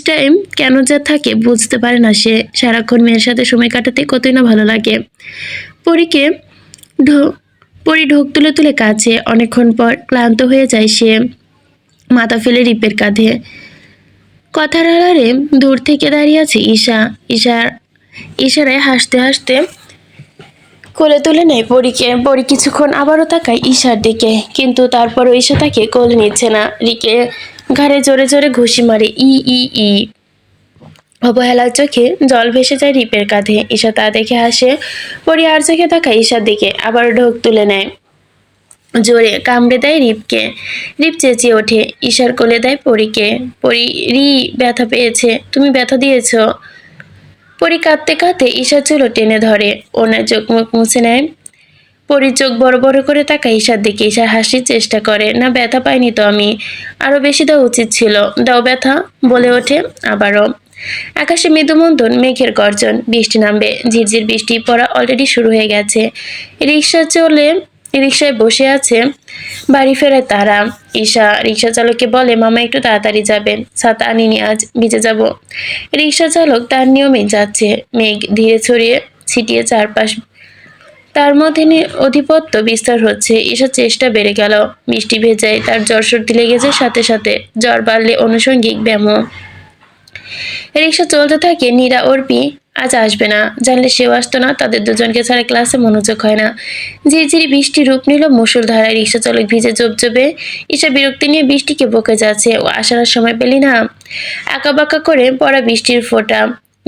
টাইম কেন যা থাকে বুঝতে পারে না সে। সারাক্ষণ মেয়ের সাথে সময় কাটাতে কতই না ভালো লাগে। পরীকে পরি ঢোক তুলে তুলে কাছে, অনেকক্ষণ পর ক্লান্ত হয়ে যায় সে, মাথা ফেলে রিপের কাঁধে। কথার আড়ালে দূর থেকে দাঁড়িয়ে আছে ঈশা। ইশারায় হাসতে হাসতে কোলে তুলে নেয় পরীকে। পরি কিছুক্ষণ আবারও তাকায় ঈশার দিকে, কিন্তু তারপরও ঈশা তাকে কোলে নিচ্ছে না। রিকে ঘাড়ে জোরে জোরে ঘুষি মারে, ই ই ই। অবহেলার চোখে জল ভেসে যায় রিপের কাঁধে। ঈশা তা দেখে হাসে। পরি আর চোখে তাকায় ঈশার দিকে, আবার ঢোক তুলে নেয়, জোরে কামড়ে দেয় রিপকে। রিপ চেঁচিয়ে ওঠে, ঈশার কোলে দেয় পরীকে। পরি, রি ব্যথা পেয়েছে, তুমি ব্যথা দিয়েছ। পরি কাঁদতে কাঁদতে ঈশার চুলো টেনে ধরে, ওনার চোখ মুখ মুছে নেয়। পরির চোখ বড় বড় করে তাকায় ঈশার দিকে। ঈশা হাসির চেষ্টা করে, না ব্যথা পাইনি তো আমি, আরো বেশি দেওয়া উচিত ছিল, দাও ব্যথা, বলে ওঠে আবারও। আকাশে মৃদুমন্দন মেঘের গর্জন, বৃষ্টি নামবে। ঝিরঝির বৃষ্টি পড়া অলরেডি শুরু হয়ে গেছে। রিকশায় বসে আছে বাড়ি ফেরার তারা। ঈশা রিকশা চালককে বলে, মামা একটু তাড়াতাড়ি যাবেন, ছাতা আনিনি আজ, ভিজে যাব। রিকশা চালক তার নিয়মেই যাচ্ছে। মেঘ ধীরে ছড়িয়ে ছিটিয়ে চারপাশ, তার মধ্যে অধিপত্য বিস্তার হচ্ছে। ঈশার চেষ্টা বেড়ে গেল। বৃষ্টি ভেজায় তার জ্বর সর্দি লেগে যায়, সাথে সাথে জ্বর বাড়লে অনুষঙ্গিক ব্যামো। রিকশা চলতে থাকে। নীরা অর্পি আজ আসবে না, জানলে সেও আসতো না। তাদের দুজনকে ছাড়া ক্লাসে মনোযোগ হয় না। ঝিরঝিরি বৃষ্টি রূপ নিল মুষলধারায়, রিক্সা চালক ভিজে জবজবে। ঈশা বিরক্তি নিয়ে বৃষ্টিকে বকে যাচ্ছে, ও আসার আর সময় পেলি না। আঁকাবাঁকা করে পড়া বৃষ্টির ফোঁটা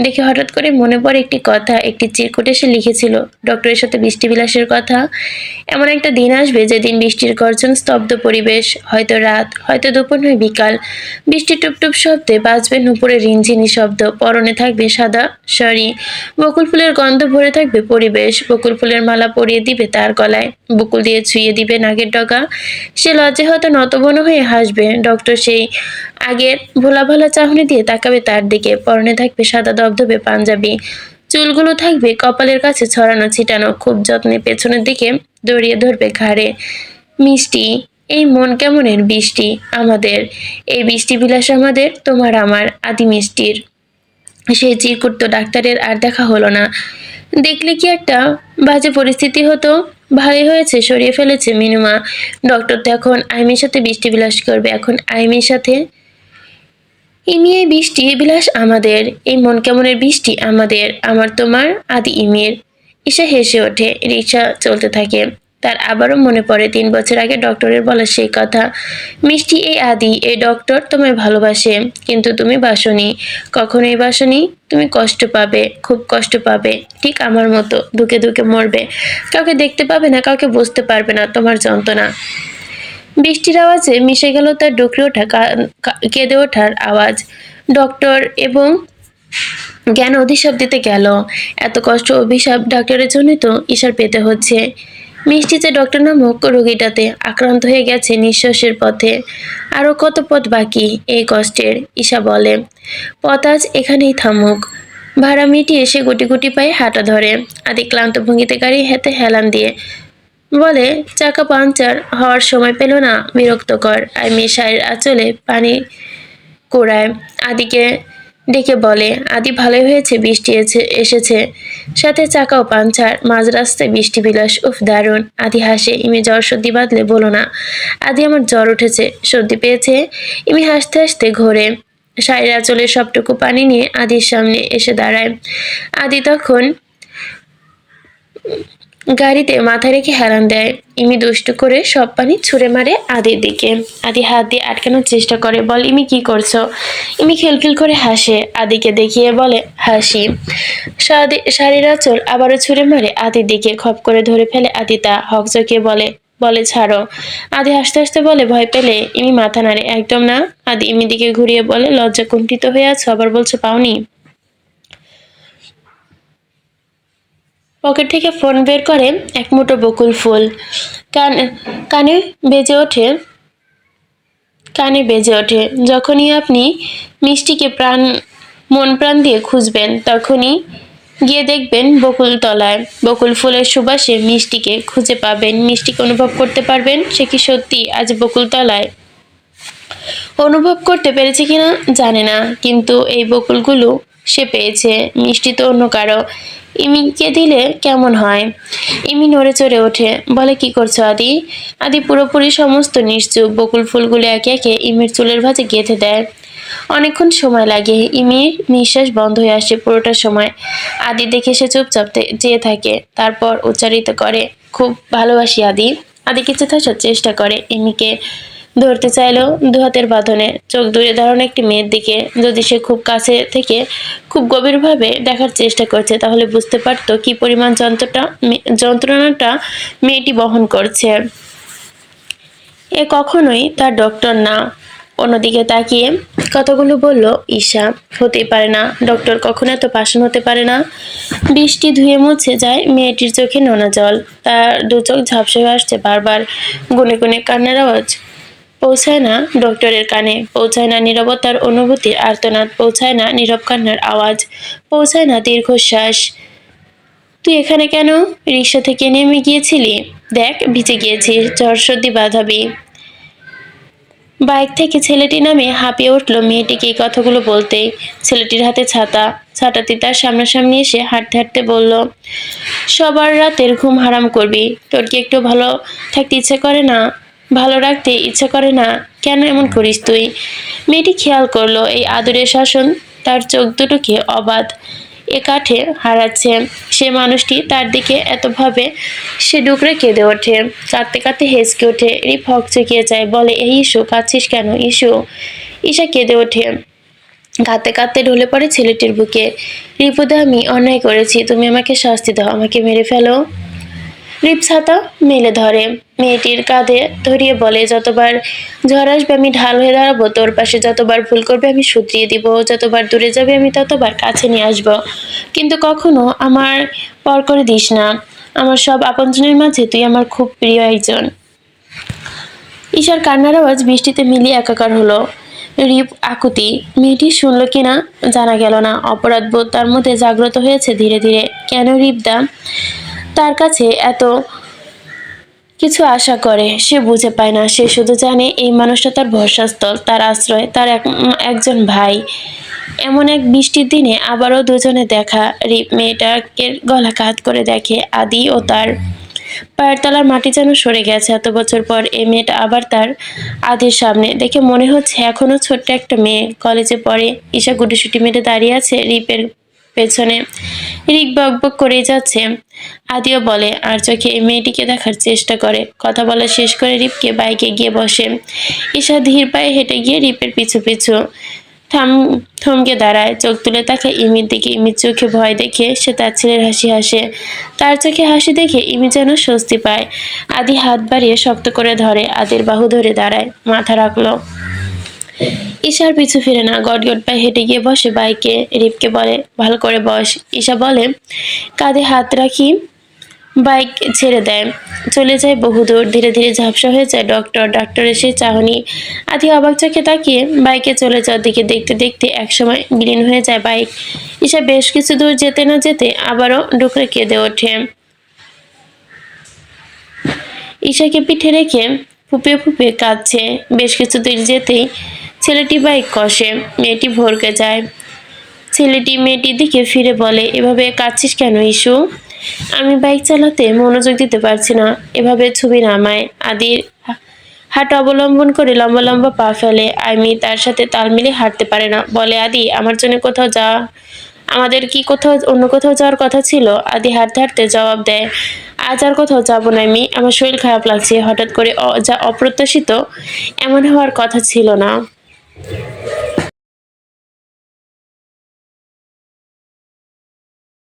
দেখে হঠাৎ করে মনে পড়ে একটি কথা, একটি চিরকুটে সে লিখেছিল ডক্টরের সাথে বৃষ্টি বিলাসের কথা। এমন একটা দিন আসবে যেদিন বৃষ্টির গর্জন, স্তব্ধ পরিবেশ, হয়তো রাত, হয়তো দুপুর নয় বিকাল। বৃষ্টি টুপটুপ শব্দে বাজবে নুপুরের রিনঝিনি শব্দ, পরনে থাকবে সাদা শাড়ি, বকুল ফুলের গন্ধ ভরে থাকবে পরিবেশ। বকুল ফুলের মালা পরিয়ে দিবে তার গলায়, বকুল দিয়ে ছুঁয়ে দিবে নাগের ডগা। সে লজ্জা হয়তো নতবন হয়ে হাসবে। ডক্টর সেই আগের ভোলা ভালা চাহনি দিয়ে তাকাবে তার দিকে। পরনে থাকবে সাদা দবদবে পাঞ্জাবি, চুলগুলো থাকবে কপালের কাছে ছড়ানো ছিটানো, খুব যত্নে পেছনের দিকে দড়িয়ে ধরবে ঘাড়ে। মিষ্টি, এই মন কেমনের বৃষ্টি আমাদের, এই বৃষ্টি বিলাস আমাদের, তোমার আমার আদি মিষ্টির। সেই চিরকুট তো ডাক্তারের আর দেখা হলো না। দেখলে কি একটা বাজে পরিস্থিতি হতো। ভালোই হয়েছে সরিয়ে ফেলেছে মিনুমা। ডক্টর তো এখন আইমির সাথে বৃষ্টি বিলাস করবে, এখন আইমির সাথে। ইমি, এই বৃষ্টি বিলাস আমাদের, এই মন কেমনের বৃষ্টি আমাদের, আমার তোমার আদি ইমির। ঈশা হেসে ওঠে, রিক্সা চলতে থাকে। তার আবারও মনে পড়ে 3 বছর আগে ডক্টরের বলা সেই কথা। মিষ্টি, এই আদি, এই ডক্টর তোমায় ভালোবাসে, কিন্তু তুমি বাসনি, কখনোই বাসনি। তুমি কষ্ট পাবে, খুব কষ্ট পাবে, ঠিক আমার মতো ধুকে ধুকে মরবে। কাউকে দেখতে পাবে না, কাউকে বুঝতে পারবে না তোমার যন্ত্রণা। বৃষ্টির আওয়াজে মিশে গেল তার ডুকরে ওঠা কেঁদে ওঠার আওয়াজ। ডক্টর এবং জ্ঞান অভিশাপ দিতে গেল। এত কষ্ট অভিশাপ ডাক্তারের জন্যই তো ঈশার পেতে হচ্ছে। মিষ্টি যে ডক্টর নামক রোগীটাতে আক্রান্ত হয়ে গেছে নিঃশ্বাসের পথে। আরো কত পথ বাকি এই কষ্টের, ঈশা বলে। পথ আজ এখানেই থামুক। ভাড়া মিটিয়ে সে গুটি গুটি পায়ে হাঁটা ধরে। আদি ক্লান্ত ভঙ্গিতে গাড়ি হেঁটে হেলান দিয়ে বলে, চাকা পাংচার হওয়ার সময় পেল না, বিরক্তকর। আর শাড়ির আঁচলে পানি কুড়ায়। আদিকে ডেকে বলে, আদি ভালোই হয়েছে বৃষ্টি এসেছে, সাথে চাকাও পাংচার, মাঝ রাস্তায় বৃষ্টি বিলাস, উফ দারুণ। আদি হাসে, ইমি জ্বর সর্দি বাঁধলে বলো না। আদি, আমার জ্বর উঠেছে, সর্দি পেয়েছে। ইমি হাসতে হাসতে ঘোরে, শাড়ির আঁচলে সবটুকু পানি নিয়ে আদির সামনে এসে দাঁড়ায়। আদি তখন গাড়িতে মাথা রেখে হেলান দেয়। ইমি দুষ্টু করে সব পানি ছুঁড়ে মারে আদির দিকে। আদি হাত দিয়ে আটকানোর চেষ্টা করে, বল ইমি কি করছো। ইমি খিলখিল করে হাসে, আদিকে দেখিয়ে বলে হাসি। শাড়ির আঁচল আবারও ছুঁড়ে মারে আদির দিকে, খপ করে ধরে ফেলে আদি তা, হকচকিয়ে বলে বলে ছাড়ো। আদি হাসতে হাসতে বলে, ভয় পেলে। ইমি মাথা নাড়ে, একদম না। আদি ইমির দিকে ঘুরিয়ে বলে, লজ্জা কুণ্ঠিত হয়ে আছো, আবার বলছো পাওনি। পকেট থেকে ফোন বের করে এক মুঠো বকুল ফুল কানে বেজে ওঠে কানে বেজে ওঠে। যখনই আপনি মিষ্টিকে মন প্রাণ দিয়ে খুঁজবেন, তখনই গিয়ে দেখবেন বকুল তলায়। বকুল ফুলের সুবাসে মিষ্টিকে খুঁজে পাবেন, মিষ্টিকে অনুভব করতে পারবেন সে কি সত্যি আজ বকুল তলায়। অনুভব করতে পেরেছে কিনা জানে না, কিন্তু এই বকুলগুলো সে পেয়েছে। মিষ্টি তো অন্য কারো, ইমিকে দিলে কেমন হয়। ইমি নড়ে চড়ে ওঠে, বলে কি করছো আদি। আদি পুরোপুরি সমস্ত নিশ্চুপ। বকুল ফুলগুলো একে একে ইমির চুলের ভাঁজে গেঁথে দেয়। অনেকক্ষণ সময় লাগে, ইমির নিঃশ্বাস বন্ধ হয়ে আসে পুরোটা সময়। আদি দেখে সে চুপচাপ চেয়ে থাকে, তারপর উচ্চারিত করে, খুব ভালোবাসি আদি। আদি কিছু থাকার চেষ্টা করে, ইমিকে ধরতে চাইলেও দু হাতের বাঁধনে। চোখ দূরে দাঁড়ানো একটি মেয়ের দিকে যদি সে খুব কাছে থেকে খুব গভীরভাবে দেখার চেষ্টা করছে, তাহলে বুঝতে পারতো কি পরিমাণ যন্ত্রণাটা মেয়েটি বহন করছে। এ কখনোই তার ডক্টর না। অন্যদিকে তাকিয়ে কথাগুলো বলল ঈশা, হতেই পারে না, ডক্টর কখনো এত পাষাণ হতে পারে না। বৃষ্টি ধুয়ে মুছে যায় মেয়েটির চোখে নোনা জল, তার দু চোখ ঝাপসা হয়ে আসছে বারবার। গুনে গুনে কান্নার আওয়াজ পৌঁছায় না ডক্টরের কানে, পৌঁছায় না নীরবতার অনুভূতির আর্তনাদ, পৌঁছায় না নীরব কান্নার আওয়াজ, পৌঁছায় না দীর্ঘশ্বাস। তুই এখানে কেন? রিক্সা থেকে নেমে গিয়েছিলি? দেখ ভিজে গিয়েছিস, জ্বর সর্দি বাঁধাবি। বাইক থেকে ছেলেটি নামে হাঁপিয়ে উঠল মেয়েটিকে এই কথাগুলো বলতেই। ছেলেটির হাতে ছাতা, ছাতাটি তার সামনাসামনি এসে হাঁটতে হাঁটতে বলল, সবার রাতের ঘুম হারাম করবি, তোর কি একটু ভালো থাকতে ইচ্ছে করে না? ভালো রাখতে ইচ্ছে করে না? কেন এমন করিস তুই? মেয়েটি খেয়াল করলো এই আদরের শাসন তার চোখ দুটোকে অবাধ এ কাঠে হারাচ্ছে। সে মানুষটি তার দিকে এতভাবে সে ডুকরে কেঁদে ওঠে, কাঁদতে কাঁদতে হেসকে ওঠে। রিপ হকচকিয়ে যায়, বলে, এই ইস্যু, কাঁদছিস কেন ইস্যু? ঈশা কেঁদে ওঠে, কাঁদতে কাঁদতে ঢলে পড়ে ছেলেটির বুকে। রিপুদা, আমি অন্যায় করেছি, তুমি আমাকে শাস্তি দাও, আমাকে মেরে ফেলো। রিপ ছাতা মেলে ধরে, মেয়েটির কাঁধে ধরিয়ে বলে, যতবার ঝড় আসবে আমি ঢাল হয়ে দাঁড়াবো তোর পাশে, যতবার ভুল করবে আমি শুধরিয়ে দিব, যতবার দূরে যাবে আমি ততবার কাছে নিয়ে আসবো, কিন্তু কখনো আমার পর করে দিস না। আমার সব আপনজনের মাঝে তুই আমার খুব প্রিয় একজন। ঈশার কান্নার আওয়াজ বৃষ্টিতে মিলিয়ে একাকার হলো। রিপ আকুতি, মেয়েটি শুনল কিনা জানা গেল না। অপরাধবোধ তার মধ্যে জাগ্রত হয়েছে ধীরে ধীরে। কেন রিপদা তার কাছে এত কিছু আশা করে সে বুঝে পায় না। সে শুধু জানে এই মানুষটা তার ভরসাস্থল, তার আশ্রয়, তার একজন ভাই। এমন এক বৃষ্টির দিনে আবারও দুজনে দেখা। রিপ মেয়েটাকে গলা কাত করে দেখে। আদি ও তার পায়ের তলার মাটি যেন সরে গেছে। এত বছর পর এই মেয়েটা আবার তার আদির সামনে। দেখে মনে হচ্ছে এখনো ছোট্ট একটা মেয়ে, কলেজে পড়ে। ঈশা গুটিসুটি মেরে দাঁড়িয়ে আছে রিপের পেছনে। রিক বকবক করেই যাচ্ছে। আদিও বলে আর চোখে এই মেয়েটিকে দেখার চেষ্টা করে। কথা বলা শেষ করে রিপকে বাইকে গিয়ে বসে। ঈশা ধীর পায়ে হেঁটে গিয়ে রিপের পিছু পিছু থমকে দাঁড়ায়, চোখ তুলে তাকায় ইমির দিকে। ইমির চোখে ভয় দেখে সে তার ছেলের হাসি হাসে। তার চোখে হাসি দেখে ইমি যেন স্বস্তি পায়। আদি হাত বাড়িয়ে শক্ত করে ধরে, আদির বাহু ধরে দাঁড়ায়, মাথা রাখলো। ঈশার পিছু ফিরে না, গটগট পায়ে হেঁটে গিয়ে বসে বাইকে। রিপকে বলে, ভালো করে বস। ঈশা বলে, কাঁধে হাত রাখি। বাইক ছেড়ে দেয়, চলে যায় বহুদূর। ধীরে ধীরে ঝাপসা হয়ে যায় ডাক্তারের সেই চাহনি। আদি অবাক চোখে তাকিয়ে বাইকে চলে যাওয়ার দিকে দেখতে দেখতে একসময় গ্রিন হয়ে যায় বাইক। ঈশা বেশ কিছু দূর যেতে না যেতে আবারও ডুকরে কেঁদে ওঠে। ঈশাকে পিঠে রেখে ফুপিয়ে ফুপিয়ে কাঁদছে। বেশ কিছু দূর যেতেই ছেলেটি বাইক কষে, মেয়েটি ভড়কে যায়। ছেলেটি মেয়েটির দিকে ফিরে বলে, এভাবে কাঁদছিস কেন ইস্যু? আমি বাইক চালাতে মনোযোগ দিতে পারছি না, এভাবে ছবি নামায়। আদির হাঁট অবলম্বন করে লম্বা লম্বা পা ফেলে। আমি তার সাথে তাল মিলে হাঁটতে পারে না। বলে, আদি আমার জন্য কোথাও যাওয়া, আমাদের কি কোথাও অন্য কোথাও যাওয়ার কথা ছিল? আদি হাঁটতে হাঁটতে জবাব দেয়, আজ আর কোথাও যাবো না আমি, আমার শরীর খারাপ লাগছে। হঠাৎ করে যা অপ্রত্যাশিত, এমন হওয়ার কথা ছিল না।